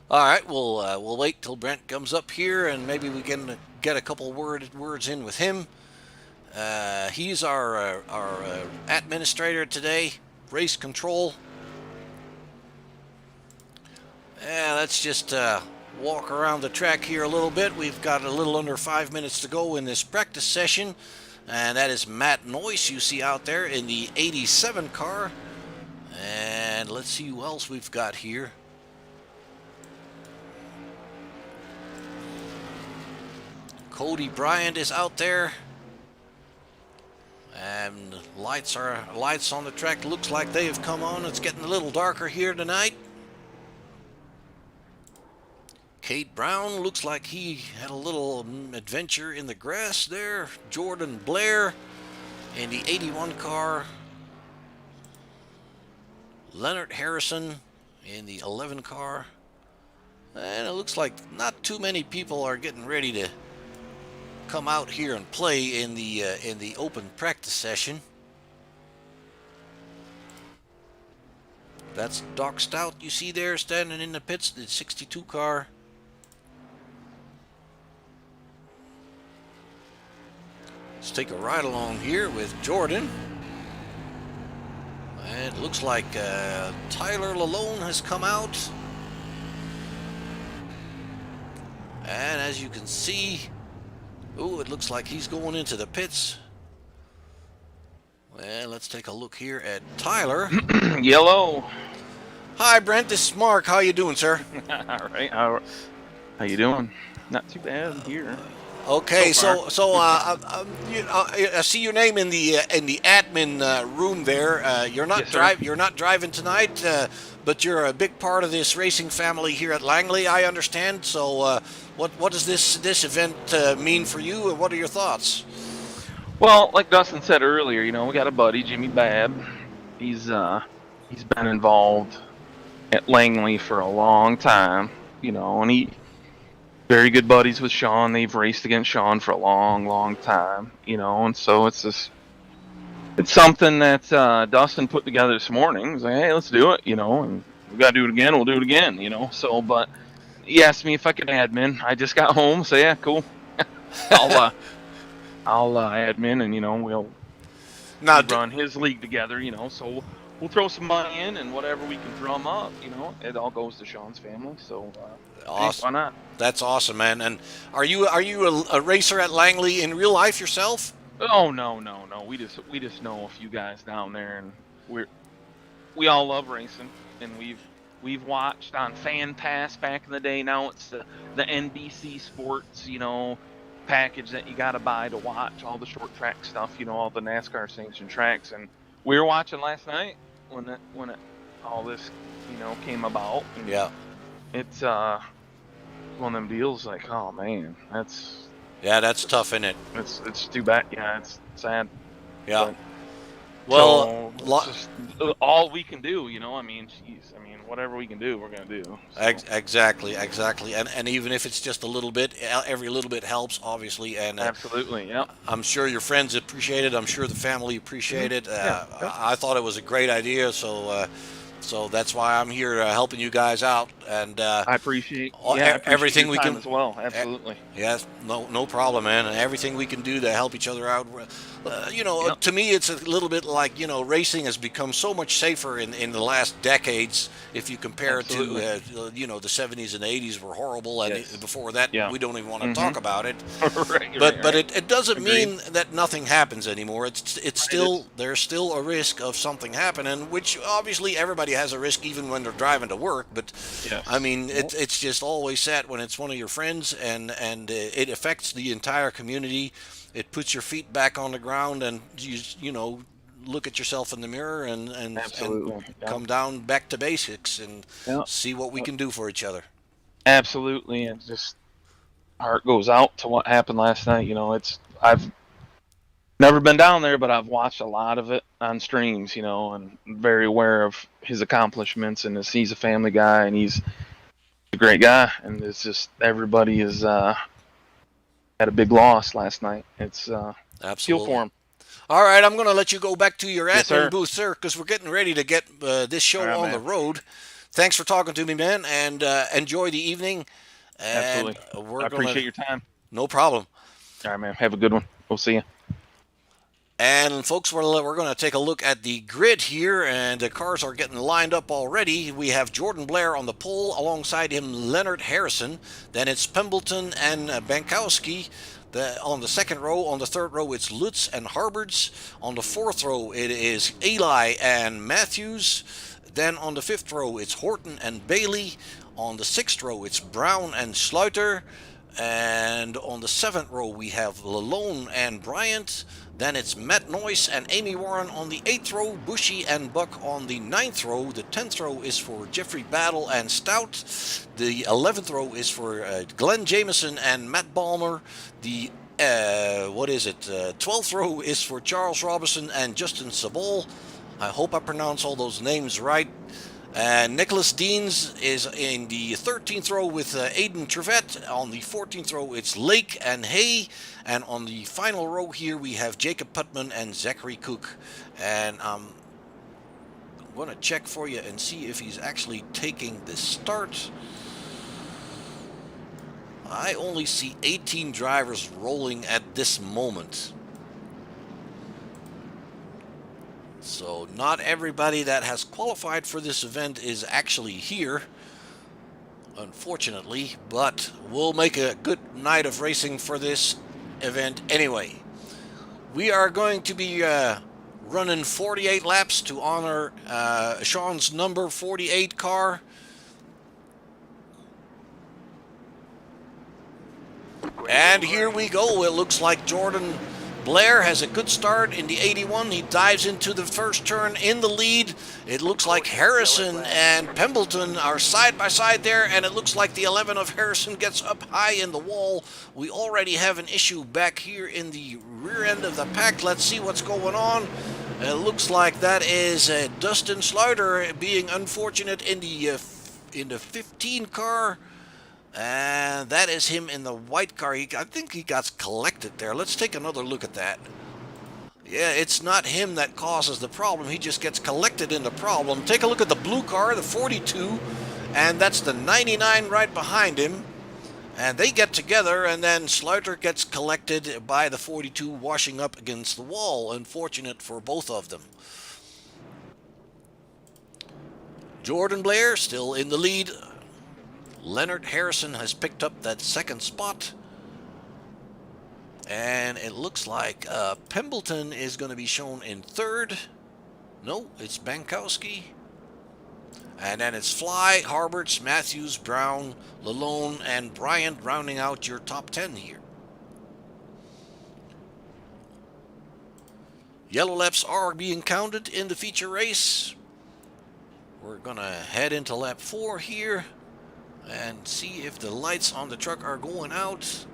All right, we'll wait till Brent comes up here, and maybe we can get a couple words in with him. He's our administrator today, race control. Yeah, let's just walk around the track here a little bit. We've got a little under 5 minutes to go in this practice session. And that is Matt Noyce you see out there in the 87 car. And let's see who else we've got here. Cody Bryant is out there. And lights on the track. Looks like they have come on. It's getting a little darker here tonight. Kate Brown looks like he had a little adventure in the grass there. Jordan Blair in the 81 car. Leonard Harrison in the 11 car. And it looks like not too many people are getting ready to come out here and play in the open practice session. That's Doc Stout you see there standing in the pits, the 62 car. Let's take a ride along here with Jordan. And it looks like Tyler Lalone has come out. And as you can see, it looks like he's going into the pits. Well, let's take a look here at Tyler. Yellow. Hi, Brent. This is Mark. How you doing, sir? All right. How you doing? Not too bad here. Okay, I see your name in the admin room there. You're not driving tonight, but you're a big part of this racing family here at Langley, I understand. So, what does this event mean for you, and what are your thoughts? Well, like Dustin said earlier, we got a buddy, Jimmy Babb. He's been involved at Langley for a long time, and he very good buddies with Shawn. They've raced against Shawn for a long, long time, and so it's something that Dustin put together this morning. He's like, hey, let's do it, and we got to do it again. We'll do it again, So, but he asked me if I could admin. I just got home, so yeah, cool. I'll admin, and we'll run his league together, So we'll throw some money in, and whatever we can drum up, it all goes to Shawn's family. So awesome. Hey, why not? That's awesome, man. And are you a racer at Langley in real life yourself? Oh no. We just know a few guys down there, and we all love racing, and we've watched on Fan Pass back in the day. Now it's the NBC Sports, package that you gotta buy to watch all the short track stuff, all the NASCAR sanctioned tracks. And we were watching last night when it all this came about. And yeah, it's one of them deals. Like, oh man, that's tough, isn't it? It's too bad. Yeah, it's sad. Yeah. But, well, it's just all we can do, whatever we can do, we're gonna do. So. Exactly, and even if it's just a little bit, every little bit helps, obviously. And absolutely, yeah. I'm sure your friends appreciate it. I'm sure the family appreciate it. I thought it was a great idea, so that's why I'm here helping you guys out. And I appreciate everything we can as well. Absolutely. Yes, no problem, man. And everything we can do to help each other out. To me, it's a little bit like, racing has become so much safer in the last decades. If you compare absolutely. it to, the 70s and 80s were horrible, and before that, we don't even want to talk about it. But it doesn't mean that nothing happens anymore. It's still there's still a risk of something happening, which obviously everybody has a risk even when they're driving to work. But I mean, it's just always sad when it's one of your friends, and it affects the entire community. It puts your feet back on the ground, and you look at yourself in the mirror and come down back to basics and see what we can do for each other. Absolutely, and just heart goes out to what happened last night. I've never been down there, but I've watched a lot of it on streams. And very aware of his accomplishments, and he's a family guy, and he's a great guy, and it's just everybody is had a big loss last night. It's absolutely feel for him. All right, I'm going to let you go back to your admin sir. booth, sir, because we're getting ready to get this show on the road. Thanks for talking to me, man, and enjoy the evening. And absolutely. I appreciate your time. No problem. All right, man. Have a good one. We'll see you. And folks, we're going to take a look at the grid here, and the cars are getting lined up already. We have Jordan Blair on the pole, alongside him Leonard Harrison. Then it's Pembleton and Bankowski. On the second row. On the third row, it's Lutz and Harberts. On the fourth row, it is Eli and Matthews. Then on the fifth row, it's Horton and Bailey. On the sixth row, it's Brown and Sluiter. And on the seventh row, we have Lalone and Bryant. Then it's Matt Noyce and Amy Warren on the 8th row, Bushy and Buck on the 9th row. The 10th row is for Jeffrey Battle and Stout. The 11th row is for Glenn Jameson and Matt Balmer. The 12th row is for Charles Robinson and Justin Sabol. I hope I pronounce all those names right. Nicholas Deans is in the 13th row with Aidan Trevette. On the 14th row, it's Lake and Hay. And on the final row here, we have Jacob Putman and Zachary Cook. And I'm going to check for you and see if he's actually taking the start. I only see 18 drivers rolling at this moment. So not everybody that has qualified for this event is actually here, unfortunately, but we'll make a good night of racing for this event anyway. We are going to be running 48 laps to honor Shawn's number 48 car. And here we go. It looks like Jordan Blair has a good start in the 81. He dives into the first turn in the lead. It looks like Harrison and Pembleton are side by side there, and it looks like the 11 of Harrison gets up high in the wall. We already have an issue back here in the rear end of the pack. Let's see what's going on. It looks like that is Dustin Sluiter being unfortunate in the 15 car. And that is him in the white car. I think he got collected there. Let's take another look at that. Yeah, it's not him that causes the problem. He just gets collected in the problem. Take a look at the blue car, the 42, and that's the 99 right behind him. And they get together, and then Sluiter gets collected by the 42, washing up against the wall. Unfortunate for both of them. Jordan Blair still in the lead. Leonard Harrison has picked up that second spot. And it looks like Pembleton is going to be shown in third. No, it's Bankowski. And then it's Fly, Harberts, Matthews, Brown, Lalone, and Bryant rounding out your top 10 here. Yellow laps are being counted in the feature race. We're going to head into lap 4 here and see if the lights on the truck are going out.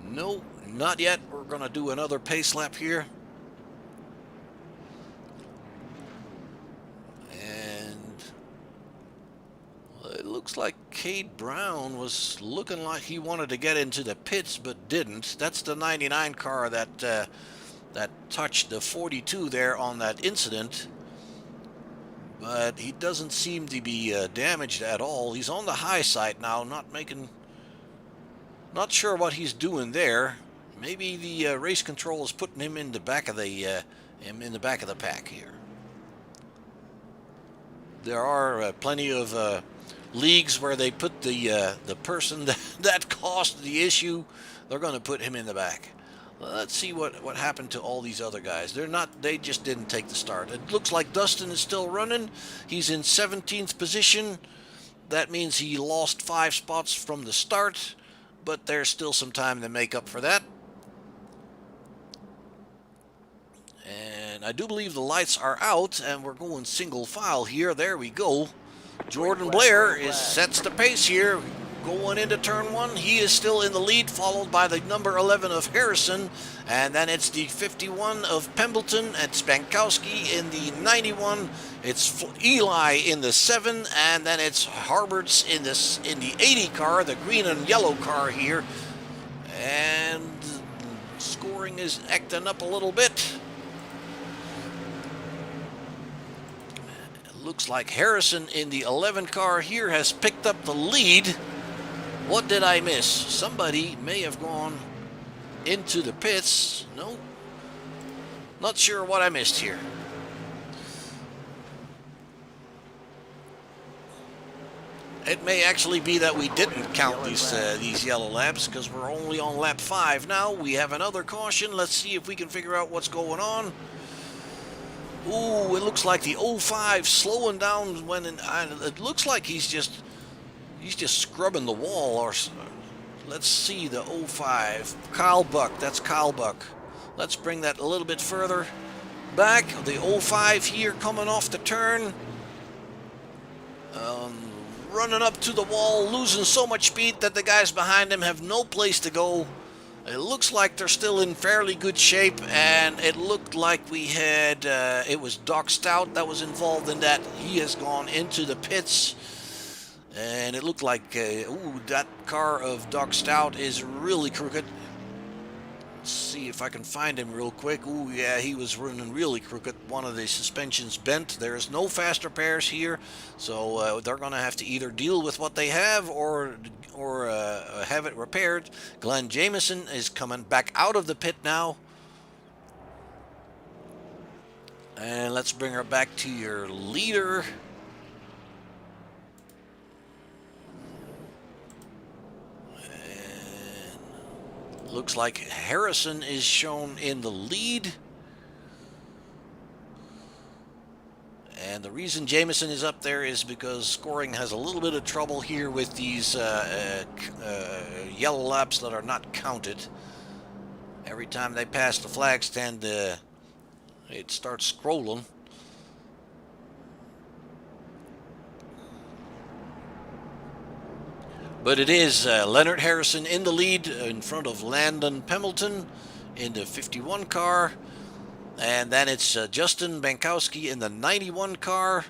No, not yet. We're going to do another pace lap here. And it looks like Cade Brown was looking like he wanted to get into the pits but didn't. That's the 99 car that touched the 42 there on that incident. But he doesn't seem to be damaged at all. He's on the high side now, not sure what he's doing there. Maybe the race control is putting him in the back of the pack here. There are plenty of leagues where they put the person that caused the issue. They're going to put him in the back. Let's see what happened to all these other guys. They just didn't take the start. It looks like Dustin is still running. He's in 17th position. That means he lost 5 spots from the start, but there's still some time to make up for that. And I do believe the lights are out, and we're going single file here. There we go. Jordan Blair sets the pace here. Going into turn 1, he is still in the lead, followed by the number 11 of Harrison, and then it's the 51 of Pembleton, it's Bankowski in the 91, it's Eli in the 7, and then it's Harberts in the 80 car, the green and yellow car here, and scoring is acting up a little bit. It looks like Harrison in the 11 car here has picked up the lead. What did I miss? Somebody may have gone into the pits. No. Not sure what I missed here. It may actually be that we didn't count these yellow laps because we're only on lap 5 now. We have another caution. Let's see if we can figure out what's going on. Ooh, it looks like the 05 slowing down when it looks like he's just scrubbing the wall. Or let's see the 05. Kyle Buck. That's Kyle Buck. Let's bring that a little bit further back. The 05 here coming off the turn. Running up to the wall, losing so much speed that the guys behind him have no place to go. It looks like they're still in fairly good shape, and it looked like we had, it was Doc Stout that was involved in that. He has gone into the pits, and it looked like, ooh, that car of Doc Stout is really crooked. Let's see if I can find him real quick. Ooh, yeah, he was running really crooked. One of the suspensions bent. There's no fast repairs here, so they're going to have to either deal with what they have or have it repaired. Glenn Jameson is coming back out of the pit now. And let's bring her back to your leader. Looks like Harrison is shown in the lead. And the reason Jameson is up there is because scoring has a little bit of trouble here with these yellow laps that are not counted. Every time they pass the flag stand, it starts scrolling. But it is Leonard Harrison in the lead in front of Landon Pemberton in the 51 car. And then it's Justin Bankowski in the 91 car.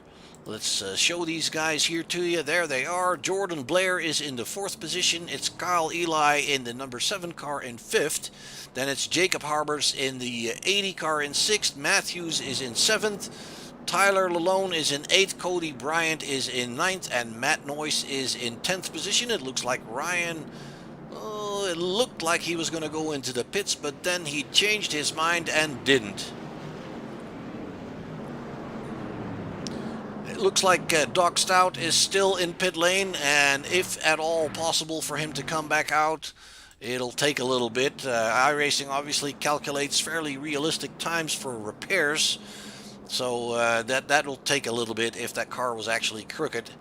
Let's show these guys here to you. There they are. Jordan Blair is in the 4th position. It's Kyle Eli in the number 7 car in 5th. Then it's Jacob Harbers in the 80 car in 6th. Matthews is in 7th. Tyler Lalone is in 8th, Cody Bryant is in 9th, and Matt Noyce is in 10th position. It looks like Ryan, it looked like he was going to go into the pits, but then he changed his mind and didn't. It looks like Doc Stout is still in pit lane, and if at all possible for him to come back out, it'll take a little bit. iRacing obviously calculates fairly realistic times for repairs. So that'll take a little bit if that car was actually crooked.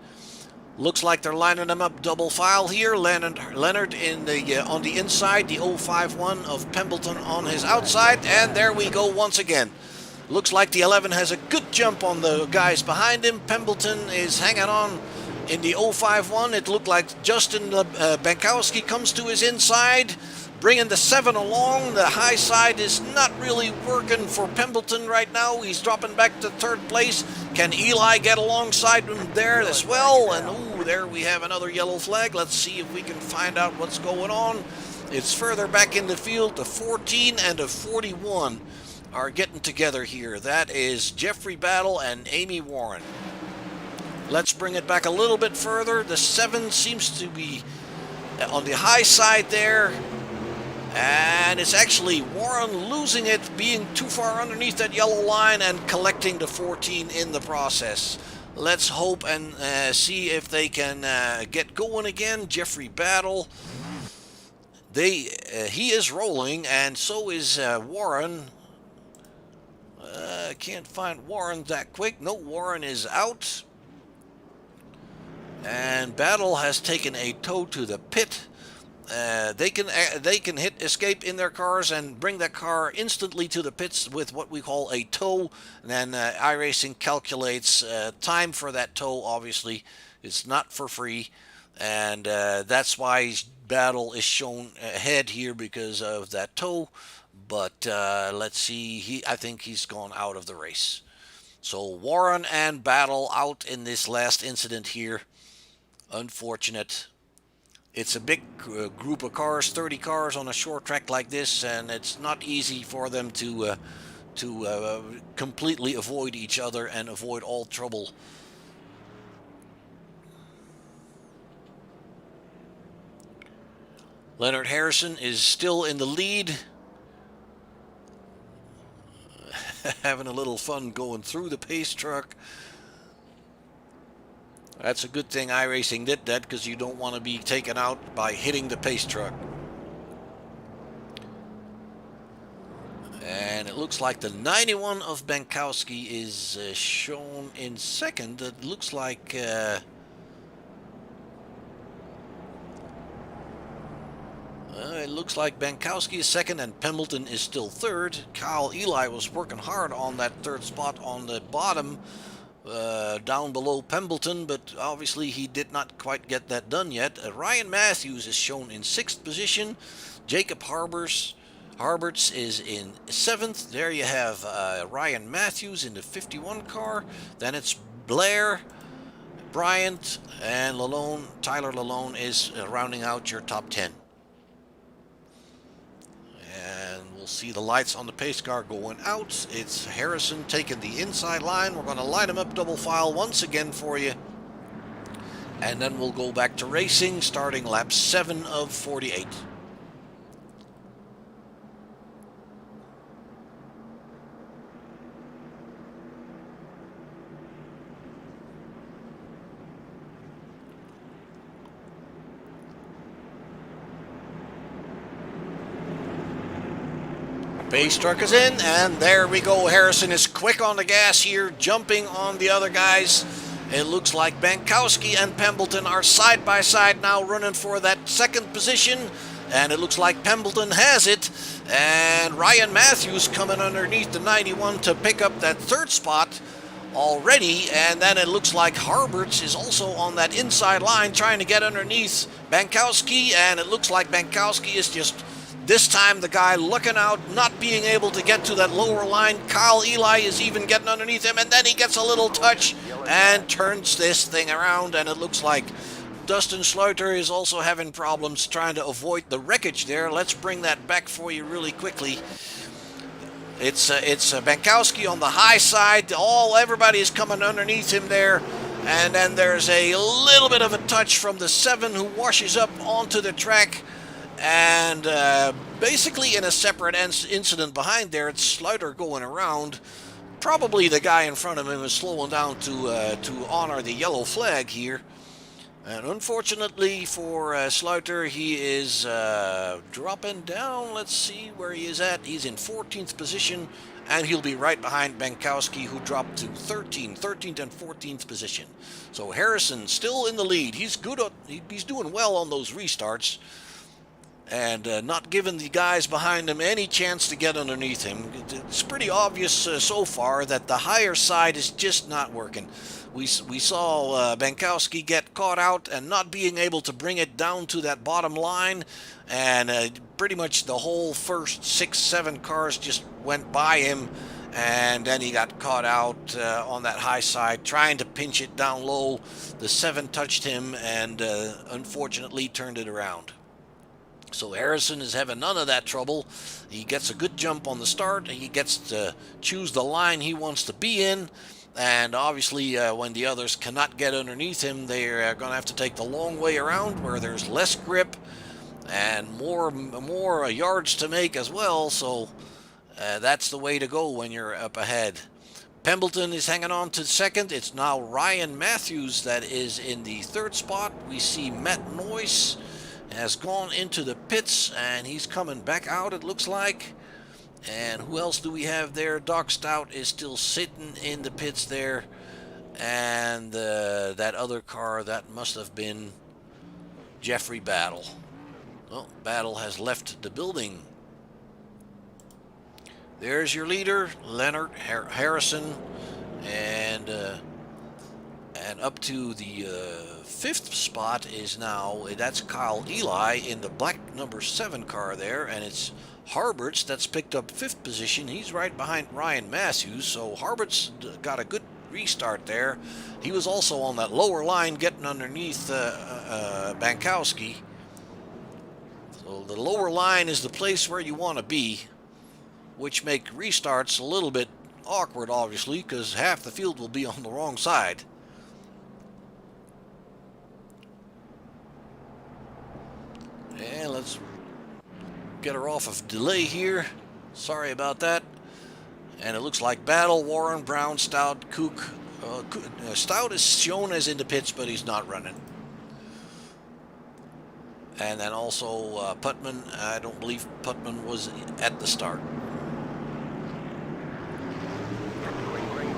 Looks like they're lining them up double file here. Leonard in the on the inside, the 051 of Pemberton on his outside, and there we go once again. Looks like the 11 has a good jump on the guys behind him. Pemberton is hanging on in the 051. It looked like Justin Bankowski comes to his inside, bringing the 7 along. The high side is not really working for Pemberton right now. He's dropping back to 3rd place. Can Eli get alongside him there as well? And ooh, there we have another yellow flag. Let's see if we can find out what's going on. It's further back in the field. The 14 and the 41 are getting together here. That is Jeffrey Battle and Amy Warren. Let's bring it back a little bit further. The 7 seems to be on the high side there. And it's actually Warren losing it, being too far underneath that yellow line and collecting the 14 in the process. Let's hope and see if they can get going again. Jeffrey Battle. He is rolling, and so is Warren. I can't find Warren that quick. No, Warren is out. And Battle has taken a tow to the pit. They can hit escape in their cars and bring that car instantly to the pits with what we call a tow. And then iRacing calculates time for that tow. Obviously, it's not for free, and that's why Battle is shown ahead here because of that tow. But let's see. I think he's gone out of the race. So Warren and Battle out in this last incident here. Unfortunate. It's a big group of cars, 30 cars on a short track like this, and it's not easy for them to completely avoid each other and avoid all trouble. Leonard Harrison is still in the lead. having a little fun going through the pace truck. That's a good thing iRacing did that, because you don't want to be taken out by hitting the pace truck. And it looks like the 91 of Bankowski is shown in second. It looks like Bankowski is second and Pembleton is still third. Kyle Eli was working hard on that third spot on the bottom, down below Pembleton, but obviously he did not quite get that done yet. Ryan Matthews is shown in sixth position. Jacob Harberts is in seventh. There you have Ryan Matthews in the 51 car. Then it's Blair, Bryant, and Lalone. Tyler Lalone is rounding out your top 10. And we'll see the lights on the pace car going out. It's Harrison taking the inside line. We're going to line them up double file once again for you. And then we'll go back to racing, starting lap 7 of 48. Pace truck is in, and there we go. Harrison is quick on the gas here, jumping on the other guys. It looks like Bankowski and Pembleton are side by side now, running for that second position. And it looks like Pembleton has it. And Ryan Matthews coming underneath the 91 to pick up that third spot already. And then it looks like Harberts is also on that inside line trying to get underneath Bankowski. And it looks like Bankowski is just, this time the guy looking out, not being able to get to that lower line. Kyle Eli is even getting underneath him, and then he gets a little touch and turns this thing around, and it looks like Dustin Schleuter is also having problems trying to avoid the wreckage there. Let's bring that back for you really quickly. It's Bankowski on the high side. Everybody is coming underneath him there. And then there's a little bit of a touch from the 7 who washes up onto the track. And basically in a separate incident behind there, it's Schleuter going around. Probably the guy in front of him is slowing down to honor the yellow flag here. And unfortunately for Schleuter, he is dropping down. Let's see where he is at. He's in 14th position, and he'll be right behind Bankowski, who dropped to 13th and 14th position. So Harrison still in the lead. He's good. He's doing well on those restarts, and not giving the guys behind him any chance to get underneath him. It's pretty obvious so far that the higher side is just not working. We saw Bankowski get caught out and not being able to bring it down to that bottom line, and pretty much the whole first 6-7 cars just went by him, and then he got caught out on that high side trying to pinch it down low. The 7 touched him and unfortunately turned it around. So Harrison is having none of that trouble. He gets a good jump on the start. He gets to choose the line he wants to be in. And obviously, when the others cannot get underneath him, they're going to have to take the long way around where there's less grip and more yards to make as well. So that's the way to go when you're up ahead. Pembleton is hanging on to second. It's now Ryan Matthews that is in the third spot. We see Matt Noyce has gone into the pits, and he's coming back out, it looks like. And who else do we have there? Doc Stout is still sitting in the pits there. And that other car, that must have been Jeffrey Battle. Well, Battle has left the building. There's your leader, Leonard Harrison. And up to the 5th spot is now, that's Kyle Eli in the black number 7 car there, and it's Harberts that's picked up 5th position. He's right behind Ryan Matthews, so Harberts got a good restart there. He was also on that lower line getting underneath Bankowski. So the lower line is the place where you want to be, which make restarts a little bit awkward, obviously, because half the field will be on the wrong side. And let's get her off of delay here. Sorry about that. And it looks like Battle, Warren, Brown, Stout, Cook. Stout is shown as in the pits, but he's not running. And then also Putman. I don't believe Putman was at the start.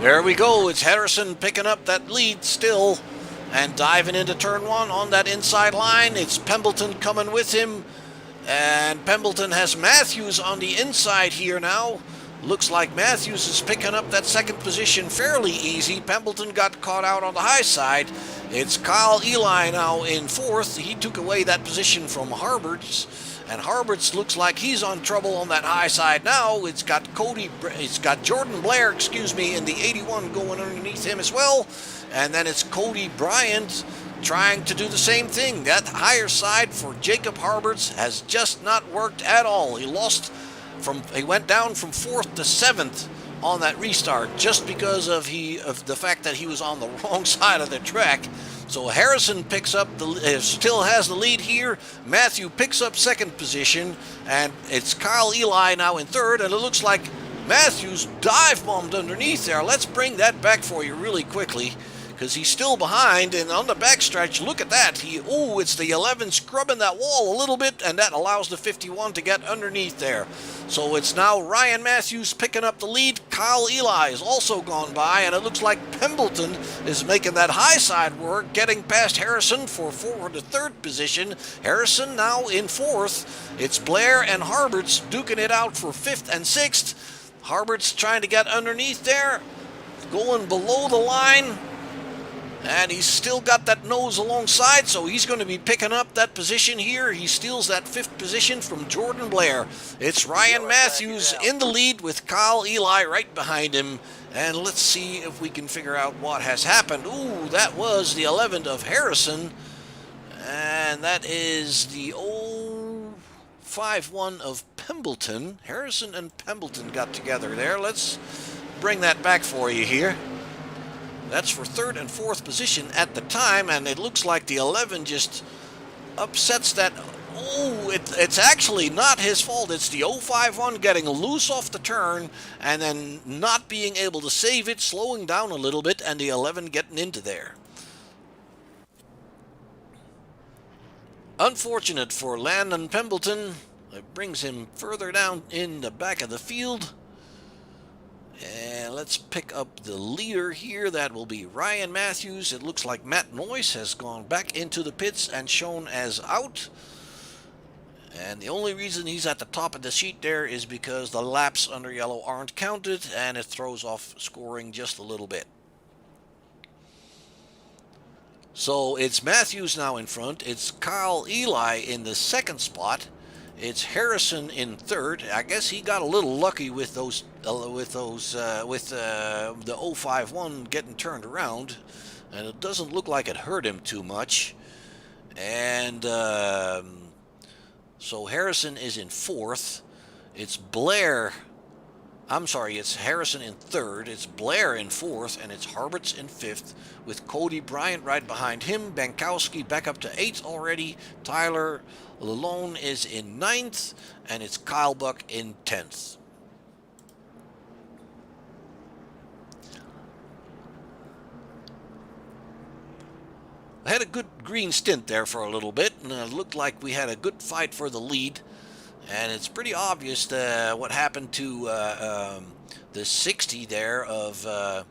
There we go. It's Harrison picking up that lead still and diving into turn one on that inside line. It's Pembleton coming with him. And Pembleton has Matthews on the inside here now. Looks like Matthews is picking up that second position fairly easy. Pembleton got caught out on the high side. It's Kyle Eli now in fourth. He took away that position from Harberts. And Harberts looks like he's on trouble on that high side now. It's got Jordan Blair, in the 81 going underneath him as well. And then it's Cody Bryant trying to do the same thing. That higher side for Jacob Harberts has just not worked at all. He went down from 4th to 7th on that restart just because of the fact that he was on the wrong side of the track. So Harrison picks up still has the lead here. Matthew picks up second position, and it's Kyle Eli now in third, and it looks like Matthews dive bombed underneath there. Let's bring that back for you really quickly, because he's still behind, and on the backstretch, look at that. It's the 11 scrubbing that wall a little bit, and that allows the 51 to get underneath there. So it's now Ryan Matthews picking up the lead. Kyle Eli has also gone by, and it looks like Pembleton is making that high side work, getting past Harrison for forward to third position. Harrison now in fourth. It's Blair and Harberts duking it out for fifth and sixth. Harberts trying to get underneath there, going below the line. And he's still got that nose alongside, so he's going to be picking up that position here. He steals that fifth position from Jordan Blair. It's Ryan Matthews in the lead with Kyle Eli right behind him. And let's see if we can figure out what has happened. That was the 11 of Harrison. And that is the 051 of Pembleton. Harrison and Pembleton got together there. Let's bring that back for you here. That's for third and fourth position at the time, and it looks like the 11 just upsets that. It's actually not his fault. It's the 051 getting loose off the turn and then not being able to save it, slowing down a little bit, and the 11 getting into there. Unfortunate for Landon Pembleton. It brings him further down in the back of the field. And let's pick up the leader here. That will be Ryan Matthews. It looks like Matt Noyce has gone back into the pits and shown as out. And the only reason he's at the top of the sheet there is because the laps under yellow aren't counted, and it throws off scoring just a little bit. So it's Matthews now in front. It's Kyle Eli in the second spot. It's Harrison in third. I guess he got a little lucky with the 051 getting turned around, and it doesn't look like it hurt him too much. And so Harrison is in fourth. It's Harrison in third. It's Blair in fourth, and it's Harberts in fifth, with Cody Bryant right behind him. Bankowski back up to eighth already. Tyler Lalone is in ninth, and it's Kyle Buck in 10th. I had a good green stint there for a little bit, and it looked like we had a good fight for the lead. And it's pretty obvious what happened to the 60 there of the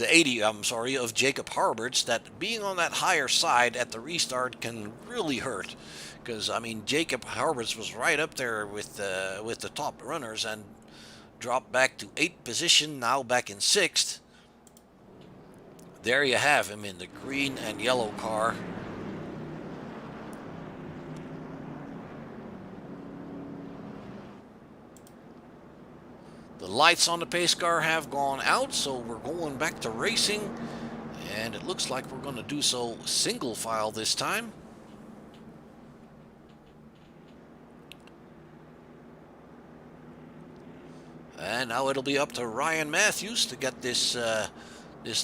80, of Jacob Harberts, that being on that higher side at the restart can really hurt. Because, Jacob Harberts was right up there with the top runners and dropped back to 8th position, now back in 6th. There you have him in the green and yellow car. The lights on the pace car have gone out, so we're going back to racing, and it looks like we're going to do so single file this time. And now it'll be up to Ryan Matthews to get this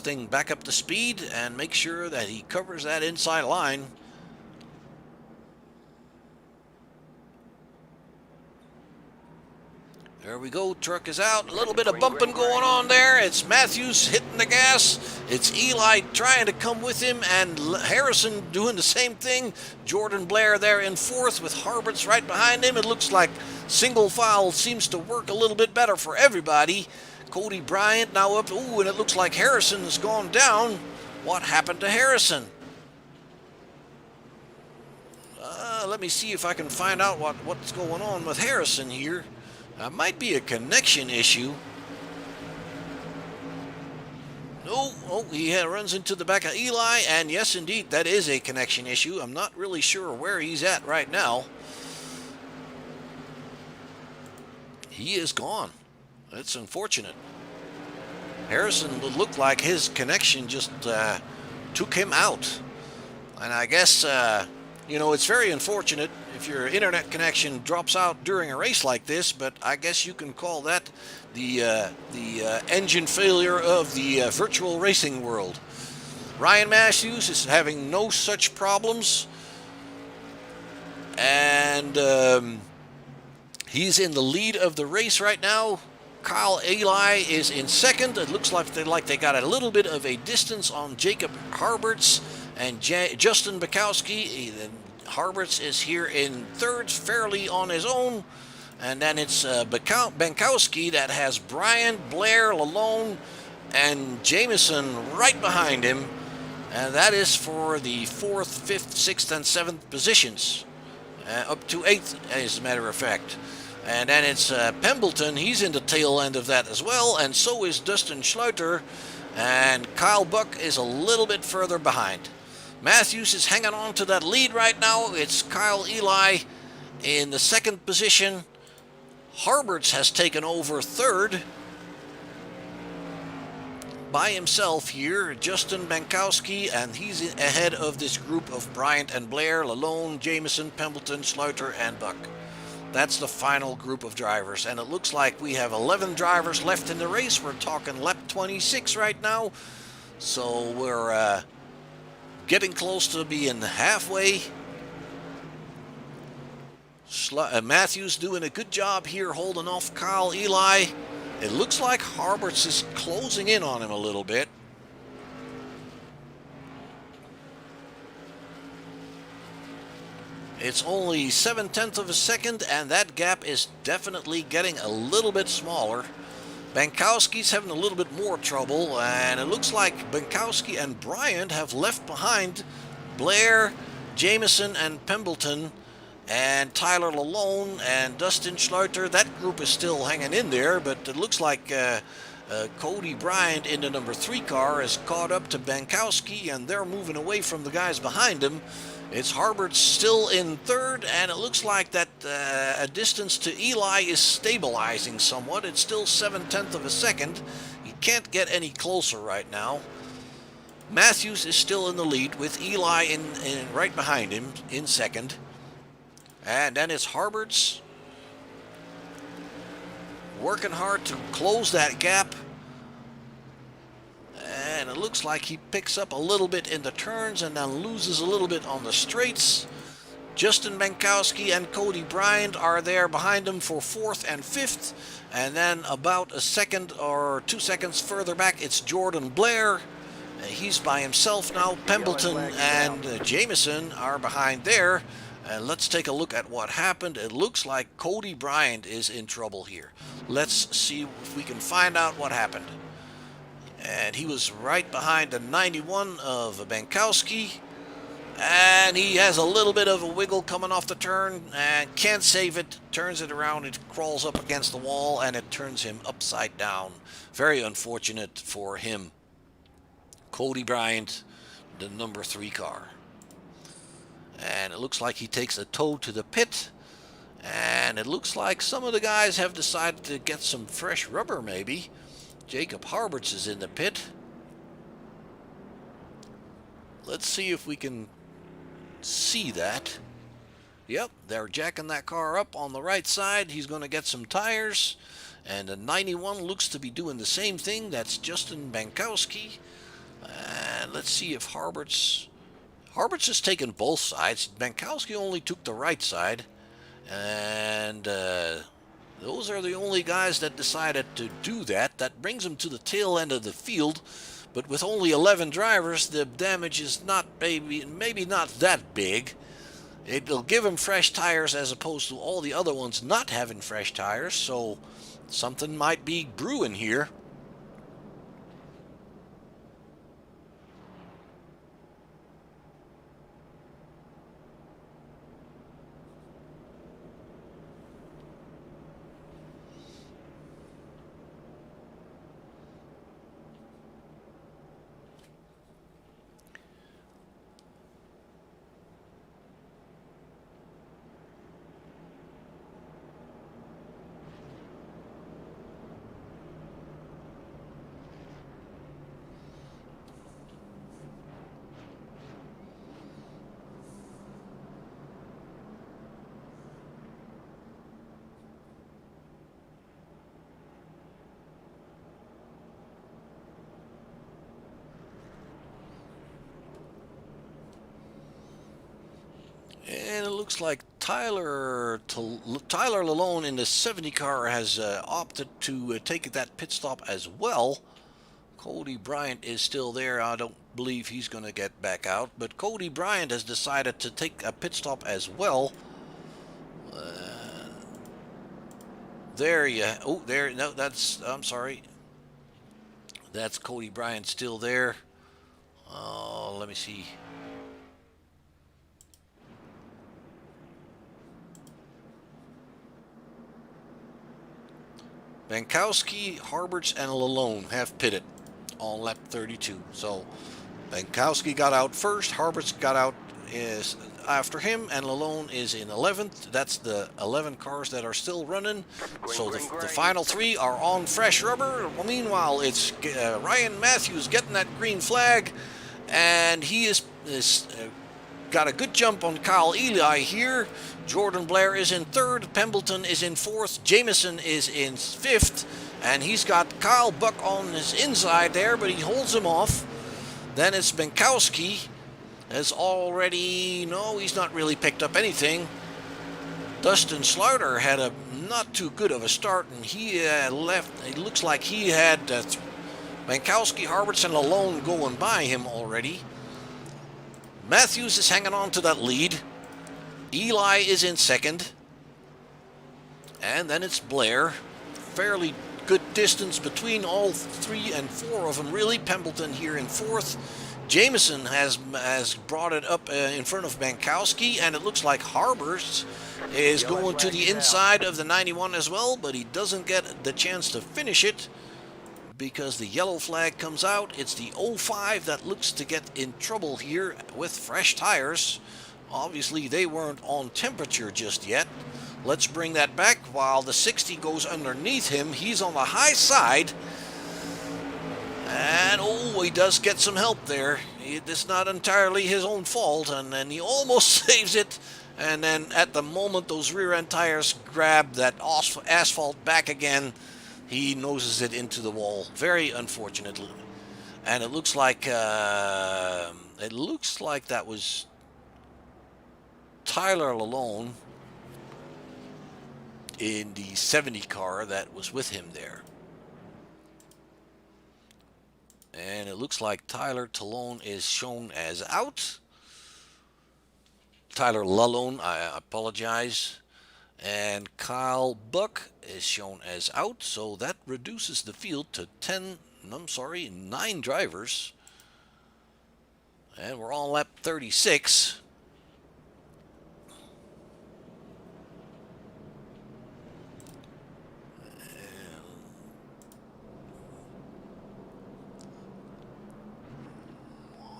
thing back up to speed and make sure that he covers that inside line. There we go. Truck is out. A little bit of bumping going on there. It's Matthews hitting the gas. It's Eli trying to come with him, and Harrison doing the same thing. Jordan Blair there in fourth with Harberts right behind him. It looks like single file seems to work a little bit better for everybody. Cody Bryant now up. Ooh, and it looks like Harrison has gone down. What happened to Harrison? Let me see if I can find out what's going on with Harrison here. Might be a connection issue. No, oh, he runs into the back of Eli, and yes, indeed, that is a connection issue. I'm not really sure where he's at right now. He is gone. That's unfortunate. Harrison looked like his connection just took him out. And I guess, it's very unfortunate if your internet connection drops out during a race like this, but I guess you can call that the engine failure of the virtual racing world. Ryan Matthews is having no such problems, and he's in the lead of the race right now. Kyle Eli is in second. It looks like they got a little bit of a distance on Jacob Harberts and Justin Bukowski. Harberts is here in third, fairly on his own. And then it's Benkowski that has Brian, Blair, Lalone, and Jameson right behind him. And that is for the 4th, 5th, 6th, and 7th positions. Up to 8th, as a matter of fact. And then it's Pembleton. He's in the tail end of that as well. And so is Dustin Schleuter. And Kyle Buck is a little bit further behind. Matthews is hanging on to that lead right now. It's Kyle Eli in the 2nd position. Harberts has taken over 3rd by himself here. Justin Benkowski, and he's ahead of this group of Bryant and Blair, Lalone, Jameson, Pembleton, Schleuter, and Buck. That's the final group of drivers, and it looks like we have 11 drivers left in the race. We're talking lap 26 right now, so we're getting close to being halfway. Matthews doing a good job here holding off Kyle Eli. It looks like Harberts is closing in on him a little bit. It's only 7/10 of a second, and that gap is definitely getting a little bit smaller. Benkowski's having a little bit more trouble, and it looks like Benkowski and Bryant have left behind Blair, Jameson, and Pembleton, and Tyler Lalone and Dustin Schleuter. That group is still hanging in there, but it looks like Cody Bryant in the number 3 car has caught up to Benkowski, and they're moving away from the guys behind him. It's Harberts still in 3rd, and it looks like that a distance to Eli is stabilizing somewhat. It's still 7/10 of a second. He can't get any closer right now. Matthews is still in the lead with Eli in right behind him in 2nd. And then it's Harberts working hard to close that gap. And it looks like he picks up a little bit in the turns and then loses a little bit on the straights. Justin Benkowski and Cody Bryant are there behind him for 4th and 5th. And then about a second or 2 seconds further back, it's Jordan Blair. He's by himself now. Pembleton and Jameson are behind there. And let's take a look at what happened. It looks like Cody Bryant is in trouble here. Let's see if we can find out what happened. And he was right behind the 91 of Benkowski. And he has a little bit of a wiggle coming off the turn and can't save it. Turns it around, it crawls up against the wall, and it turns him upside down. Very unfortunate for him. Cody Bryant, the number 3 car. And it looks like he takes a tow to the pit. And it looks like some of the guys have decided to get some fresh rubber maybe. Jacob Harberts is in the pit. Let's see if we can see that. Yep, they're jacking that car up on the right side. He's going to get some tires. And the 91 looks to be doing the same thing. That's Justin Benkowski. And let's see if Harberts has taken both sides. Benkowski only took the right side. And Those are the only guys that decided to do that. That brings them to the tail end of the field. But with only 11 drivers, the damage is not maybe not that big. It'll give them fresh tires as opposed to all the other ones not having fresh tires. So something might be brewing here. And it looks like Tyler Lalone in the 70 car has opted to take that pit stop as well. Cody Bryant is still there. I don't believe he's going to get back out, but Cody Bryant has decided to take a pit stop as well. No, I'm sorry. That's Cody Bryant still there. Let me see. Bankowski, Harberts, and Lalone have pitted on lap 32. So Bankowski got out first, Harberts got out after him, and Lalone is in 11th. That's the 11 cars that are still running. So the final three are on fresh rubber. Meanwhile, it's Ryan Matthews getting that green flag, and he is got a good jump on Kyle Eli here. Jordan Blair is in third, Pemberton is in fourth, Jameson is in fifth, and he's got Kyle Buck on his inside there, but he holds him off. Then it's Bankowski has already, no, he's not really picked up anything. Dustin Slaughter had a not too good of a start, and he left. It looks like he had Bankowski, Harberts, and Lalone going by him already. Matthews is hanging on to that lead. Eli is in second. And then it's Blair. Fairly good distance between all three and four of them, really. Pemberton here in fourth. Jameson has brought it up in front of Bankowski, and it looks like Harbers is going to the inside of the 91 as well, but he doesn't get the chance to finish it because the yellow flag comes out. It's the 05 that looks to get in trouble here with fresh tires. Obviously, they weren't on temperature just yet. Let's bring that back while the 60 goes underneath him. He's on the high side. And, he does get some help there. It's not entirely his own fault, and then he almost saves it. And then at the moment those rear-end tires grab that asphalt back again, he noses it into the wall. Very unfortunately. And it looks like that was Tyler Lalone in the 70 car that was with him there. And it looks like Tyler Talone is shown as out. Tyler Lalone, I apologize. And Kyle Buck is shown as out. So that reduces the field to 9 drivers. And we're on lap 36.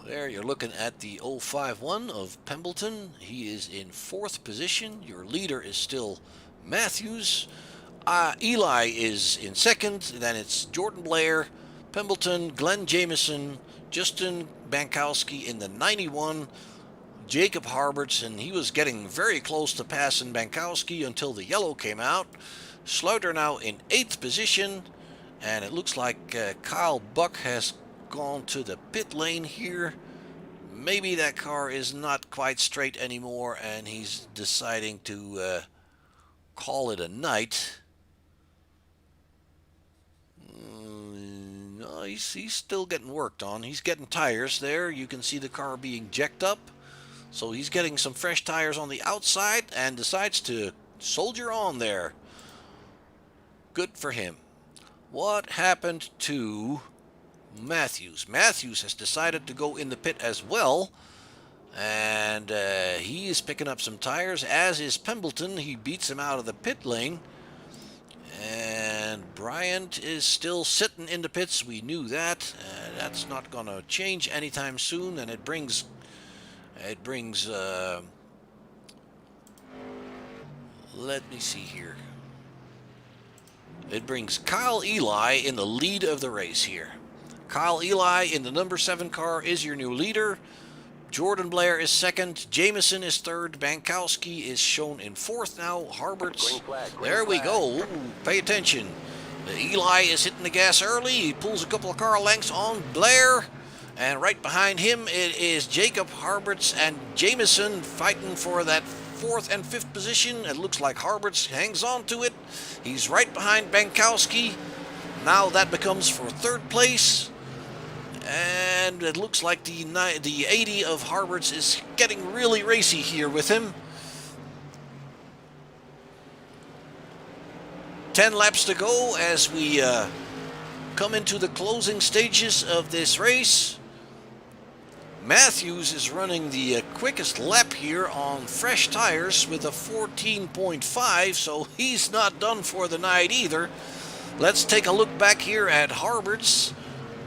There you're looking at the 051 of Pemberton. He is in 4th position. Your leader is still Matthews. Eli is in 2nd. Then it's Jordan Blair, Pemberton, Glenn Jameson, Justin Bankowski in the 91, Jacob Harberts, and he was getting very close to passing Bankowski until the yellow came out. Slaughter now in 8th position, and it looks like Kyle Buck has gone to the pit lane here. Maybe that car is not quite straight anymore, and he's deciding to call it a night. He's still getting worked on. He's getting tires there. You can see the car being jacked up. So he's getting some fresh tires on the outside and decides to soldier on there. Good for him. What happened to Matthews? Matthews has decided to go in the pit as well. And he is picking up some tires, as is Pemberton. He beats him out of the pit lane. And Bryant is still sitting in the pits. We knew that. That's not going to change anytime soon. And it brings let me see here. It brings Kyle Eli in the lead of the race here. Kyle Eli in the number 7 car is your new leader. Jordan Blair is second. Jameson is third. Bankowski is shown in fourth now. Harberts. There we go. Ooh, pay attention. Eli is hitting the gas early. He pulls a couple of car lengths on Blair. And right behind him it is Jacob Harberts and Jameson fighting for that 4th and 5th position. It looks like Harberts hangs on to it. He's right behind Bankowski. Now that becomes for 3rd place. And it looks like the 80 of Harberts is getting really racy here with him. 10 laps to go as we come into the closing stages of this race. Matthews is running the quickest lap here on fresh tires with a 14.5, so he's not done for the night either. Let's take a look back here at Harberts,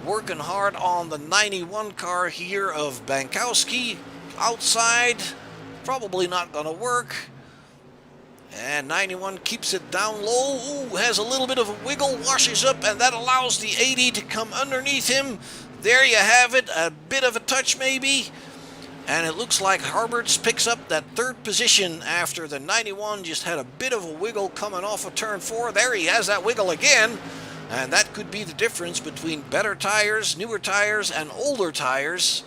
working hard on the 91 car here of Bankowski. Outside, probably not going to work. And 91 keeps it down low. Ooh, has a little bit of a wiggle, washes up, and that allows the 80 to come underneath him. There you have it, a bit of a touch maybe. And it looks like Harberts picks up that 3rd position after the 91 just had a bit of a wiggle coming off of turn 4. There he has that wiggle again. And that could be the difference between better tires, newer tires, and older tires.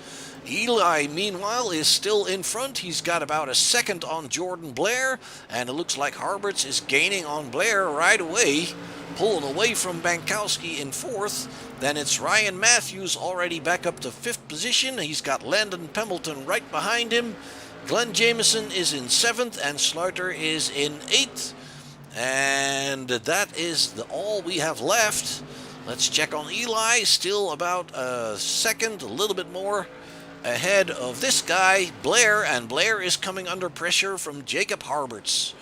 Eli, meanwhile, is still in front. He's got about a 2nd on Jordan Blair. And it looks like Harberts is gaining on Blair right away, pulling away from Bankowski in 4th. Then it's Ryan Matthews already back up to 5th position. He's got Landon Pemberton right behind him. Glenn Jameson is in 7th, and Slaughter is in 8th. And that is all we have left. Let's check on Eli. Still about a 2nd, a little bit more ahead of this guy, Blair. And Blair is coming under pressure from Jacob Harberts.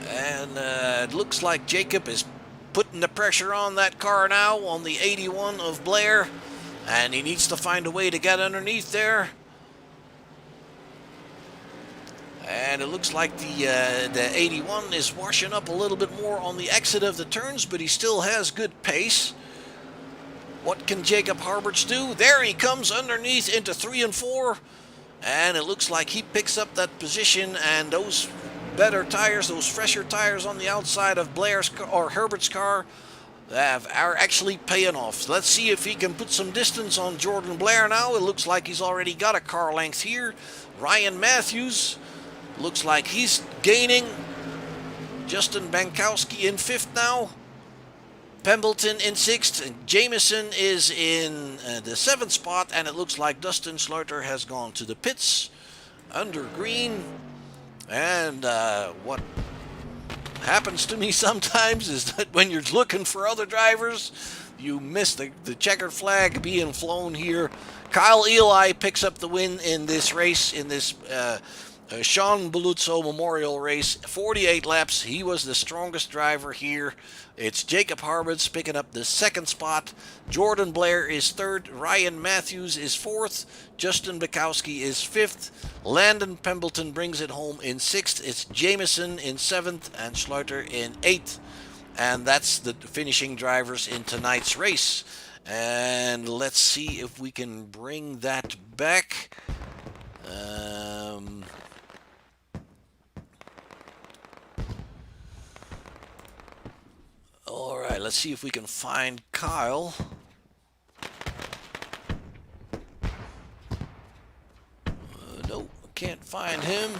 And it looks like Jacob is putting the pressure on that car now, on the 81 of Blair. And he needs to find a way to get underneath there. And it looks like the 81 is washing up a little bit more on the exit of the turns, but he still has good pace. What can Jacob Harberts do? There he comes underneath into 3 and 4. And it looks like he picks up that position, and those better tires, those fresher tires on the outside of Blair's car, or Herbert's car, are actually paying off. Let's see if he can put some distance on Jordan Blair now. It looks like he's already got a car length here. Ryan Matthews looks like he's gaining. Justin Bankowski in 5th now. Pemberton in 6th. And Jameson is in the 7th spot. And it looks like Dustin Slaughter has gone to the pits under green. And what happens to me sometimes is that when you're looking for other drivers, you miss the checkered flag being flown here. Kyle Eli picks up the win in this race, in this Shawn Balluzo Memorial Race. 48 laps. He was the strongest driver here. It's Jacob Harberts picking up the 2nd spot. Jordan Blair is 3rd. Ryan Matthews is 4th. Justin Bukowski is 5th. Landon Pemberton brings it home in 6th. It's Jameson in 7th and Slaughter in 8th. And that's the finishing drivers in tonight's race. And let's see if we can bring that back. All right, let's see if we can find Kyle. Nope, can't find him.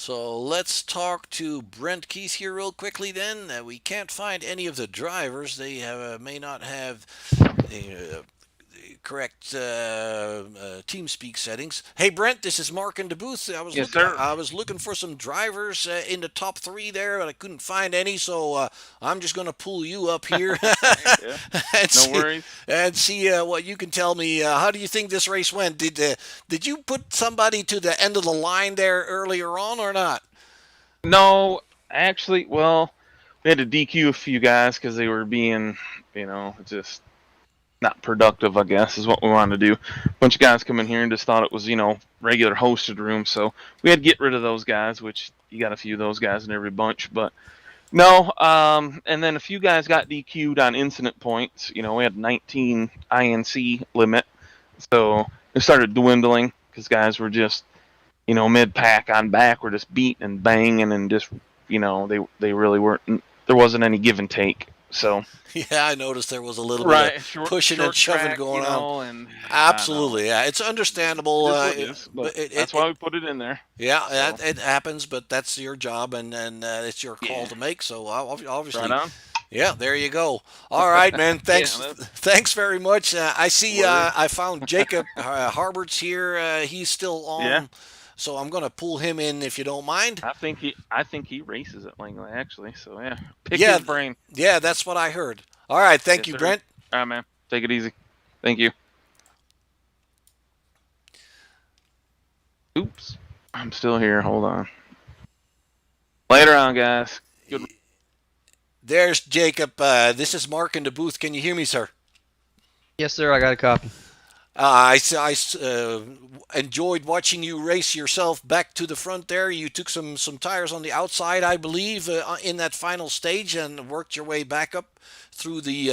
So let's talk to Brent Keith here real quickly then. We can't find any of the drivers. They may not have the correct TeamSpeak settings. Hey Brent, this is Mark in the booth. Yes, sir. I was looking for some drivers in the top three there, but I couldn't find any. So I'm just going to pull you up here Yeah. and No worries. see what you can tell me. How do you think this race went? Did you put somebody to the end of the line there earlier on or not? No, actually, well, we had to DQ a few guys because they were being, just not productive, I guess, is what we wanted to do. A bunch of guys come in here and just thought it was, regular hosted room. So we had to get rid of those guys, which you got a few of those guys in every bunch. But no, and then a few guys got DQ'd on incident points. We had 19 INC limit. So it started dwindling because guys were just, mid-pack on back were just beating and banging and just, they really weren't, there wasn't any give and take. So yeah, I noticed there was a little bit of pushing and shoving track, going on. And Absolutely, yeah, it's understandable. That's why we put it in there. Yeah, it happens, but that's your job, and it's your call to make. So obviously, Right on. yeah, there you go. All right, man. Thanks, Yeah, thanks very much. I see. I found Jacob Harbert's here. He's still on. Yeah. So I'm gonna pull him in if you don't mind. I think he races at Langley actually. So yeah, pick Yeah, his brain. Yeah, that's what I heard. All right, thank Yes, you, sir. Brent. All right, man. Take it easy. Thank you. Oops, I'm still here. Hold on. Later on, guys. Good. There's Jacob. This is Mark in the booth. Can you hear me, sir? Yes, sir. I got a copy. I enjoyed watching you race yourself back to the front there. You took some tires on the outside, I believe, in that final stage and worked your way back up through the,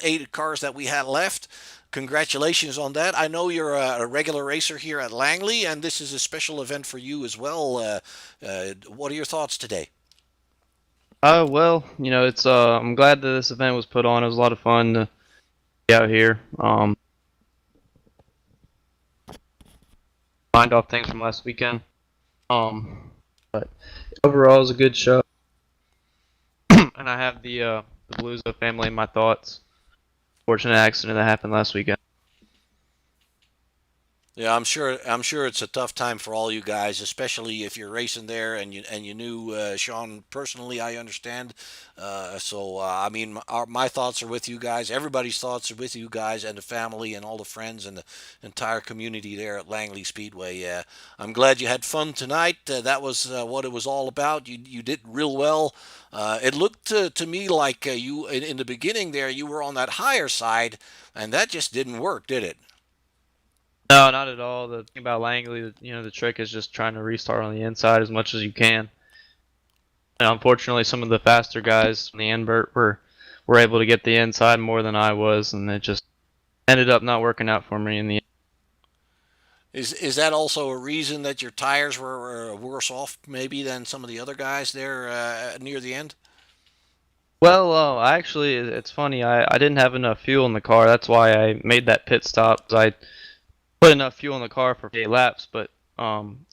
8 cars that we had left. Congratulations on that. I know you're a regular racer here at Langley, and this is a special event for you as well. What are your thoughts today? Well, it's I'm glad that this event was put on. It was a lot of fun to be out here. Mind off things from last weekend. But overall, it was a good show. And I have the Balluzo family in my thoughts. Fortunate accident that happened last weekend. Yeah, I'm sure it's a tough time for all you guys, especially if you're racing there and you knew Shawn personally. I understand. I mean, my thoughts are with you guys. Everybody's thoughts are with you guys and the family and all the friends and the entire community there at Langley Speedway. I'm glad you had fun tonight. That was what it was all about. You did real well. It looked to me like you in the beginning there you were on that higher side, and that just didn't work, did it? No, not at all. The thing about Langley, the trick is just trying to restart on the inside as much as you can. And unfortunately, some of the faster guys in the invert were able to get the inside more than I was, and it just ended up not working out for me in the end. Is that also a reason that your tires were worse off maybe than some of the other guys there near the end? Well, actually, it's funny. I didn't have enough fuel in the car. That's why I made that pit stop. I put enough fuel in the car for 8 laps, but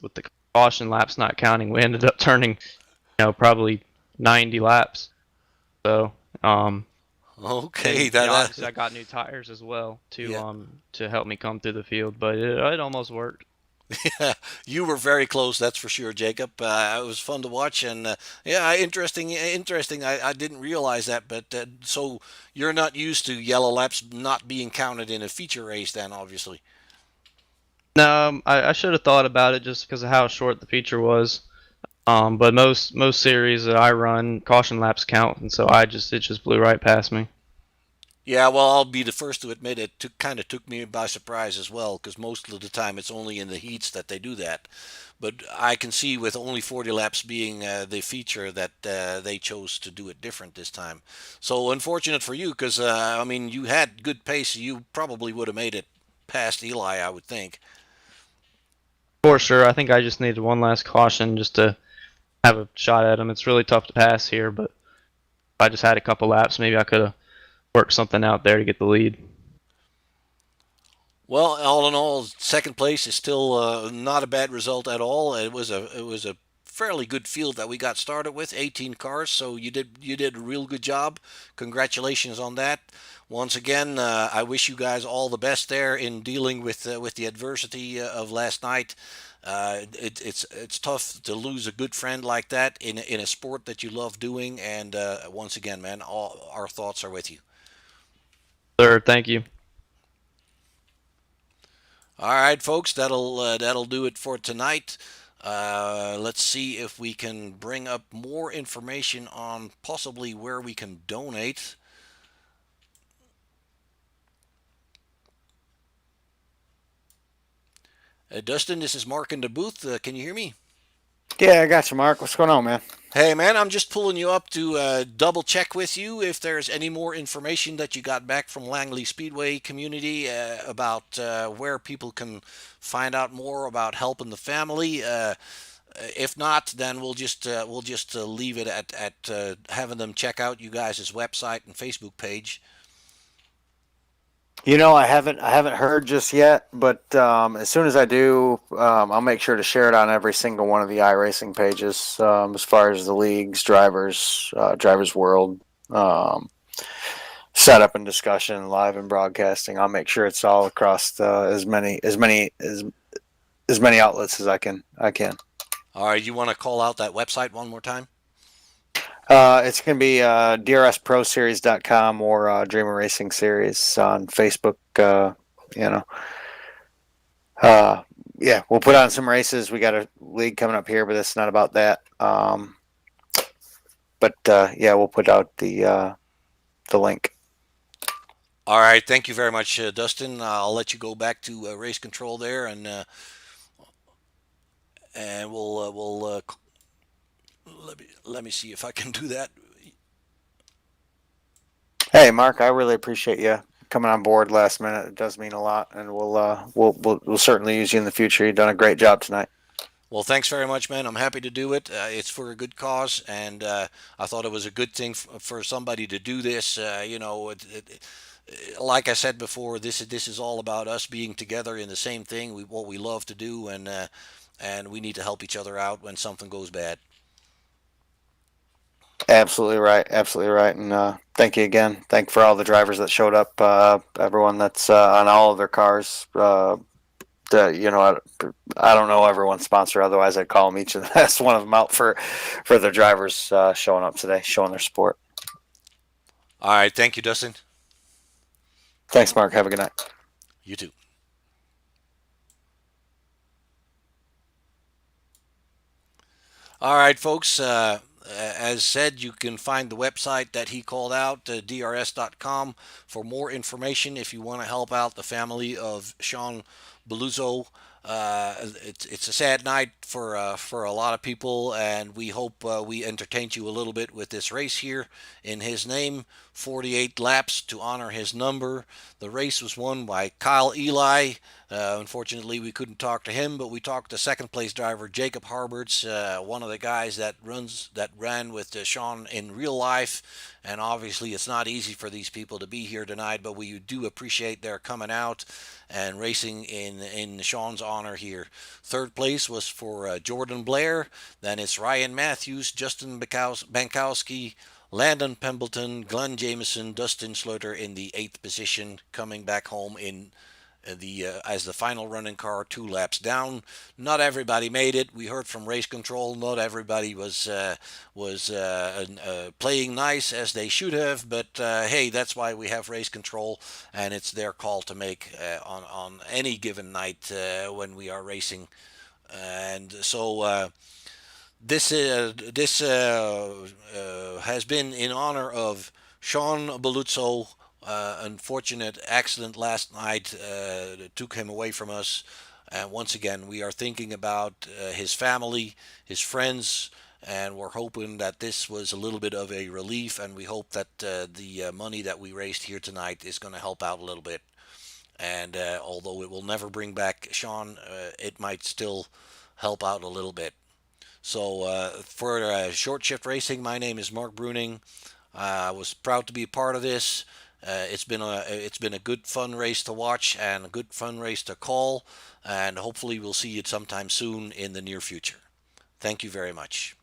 with the caution laps not counting, we ended up turning, probably 90 laps. So, okay, and, obviously I got new tires as well to help me come through the field, but it almost worked. Yeah, you were very close, that's for sure, Jacob. It was fun to watch, and yeah, interesting. I didn't realize that, but so you're not used to yellow laps not being counted in a feature race, then, obviously. No, I should have thought about it just because of how short the feature was. But most series that I run, caution laps count, and so it just blew right past me. Yeah, well, I'll be the first to admit it kind of took me by surprise as well, because most of the time it's only in the heats that they do that. But I can see with only 40 laps being the feature that they chose to do it different this time. So unfortunate for you, because I mean, you had good pace. You probably would have made it past Eli, I would think. For sure, I think I just needed one last caution just to have a shot at him. It's really tough to pass here, but if I just had a couple laps, maybe I could have worked something out there to get the lead. Well, all in all, second place is still not a bad result at all. It was a fairly good field that we got started with, 18 cars. So you did a real good job. Congratulations on that. Once again, I wish you guys all the best there in dealing with the adversity of last night. It's tough to lose a good friend like that in a sport that you love doing. And once again, man, all our thoughts are with you. Sir, thank you. All right, folks, that'll do it for tonight. Let's see if we can bring up more information on possibly where we can donate. Dustin, this is Mark in the booth. Can you hear me? Yeah, I got you, Mark. What's going on, man? Hey, man, I'm just pulling you up to double check with you if there's any more information that you got back from Langley Speedway community about where people can find out more about helping the family. If not, then we'll just leave it at having them check out you guys' website and Facebook page. I haven't heard just yet, but as soon as I do, I'll make sure to share it on every single one of the iRacing pages. As far as the leagues, drivers world, um, setup and discussion, live and broadcasting, I'll make sure it's all across as many outlets as I can. All right, you want to call out that website one more time? It's going to be drsproseries.com or Dreamer Racing Series on Facebook. You know, uh, yeah, we'll put on some races. We got a league coming up here, but it's not about that. But yeah, we'll put out the link. All right, thank you very much, Dustin. I'll let you go back to race control there, and we'll let me see if I can do that. Hey, Mark, I really appreciate you coming on board last minute. It does mean a lot, and we'll certainly use you in the future. You've done a great job tonight. Well, thanks very much, man. I'm happy to do it. It's for a good cause, and I thought it was a good thing for somebody to do this. Like I said before, this is all about us being together in the same thing, what we love to do, and we need to help each other out when something goes bad. Absolutely right. Absolutely right. And thank you again. Thank you for all the drivers that showed up. Everyone that's on all of their cars. I don't know everyone's sponsor. Otherwise, I'd call them each and last one of them out for their drivers showing up today, showing their support. All right, thank you, Dustin. Thanks, Mark. Have a good night. You too. All right, folks. As said, you can find the website that he called out, drs.com, for more information if you want to help out the family of Shawn Balluzo. It's a sad night for a lot of people, and we hope we entertained you a little bit with this race here in his name. 48 laps to honor his number. The race was won by Kyle Eli. Unfortunately, we couldn't talk to him, but we talked to second place driver Jacob Harberts, one of the guys that ran with Shawn in real life. And obviously, it's not easy for these people to be here tonight, but we do appreciate their coming out and racing in Shawn's honor here. Third place was for Jordan Blair. Then it's Ryan Matthews, Justin Bankowski, Landon Pembleton, Glenn Jameson, Dustin Slutter in the eighth position, coming back home in the as the final running car 2 laps down. Not everybody made it. We heard from race control. Not everybody was playing nice as they should have. But hey, that's why we have race control, and it's their call to make on any given night when we are racing. And so this has been in honor of Shawn Balluzo. Unfortunate accident last night took him away from us. And once again, we are thinking about his family, his friends, and we're hoping that this was a little bit of a relief. And we hope that the money that we raised here tonight is going to help out a little bit. And although it will never bring back Shawn, it might still help out a little bit. So for Short Shift Racing, my name is Mark Bruning. I was proud to be a part of this, It's been a good fun race to watch and a good fun race to call, and hopefully we'll see you sometime soon in the near future. Thank you very much.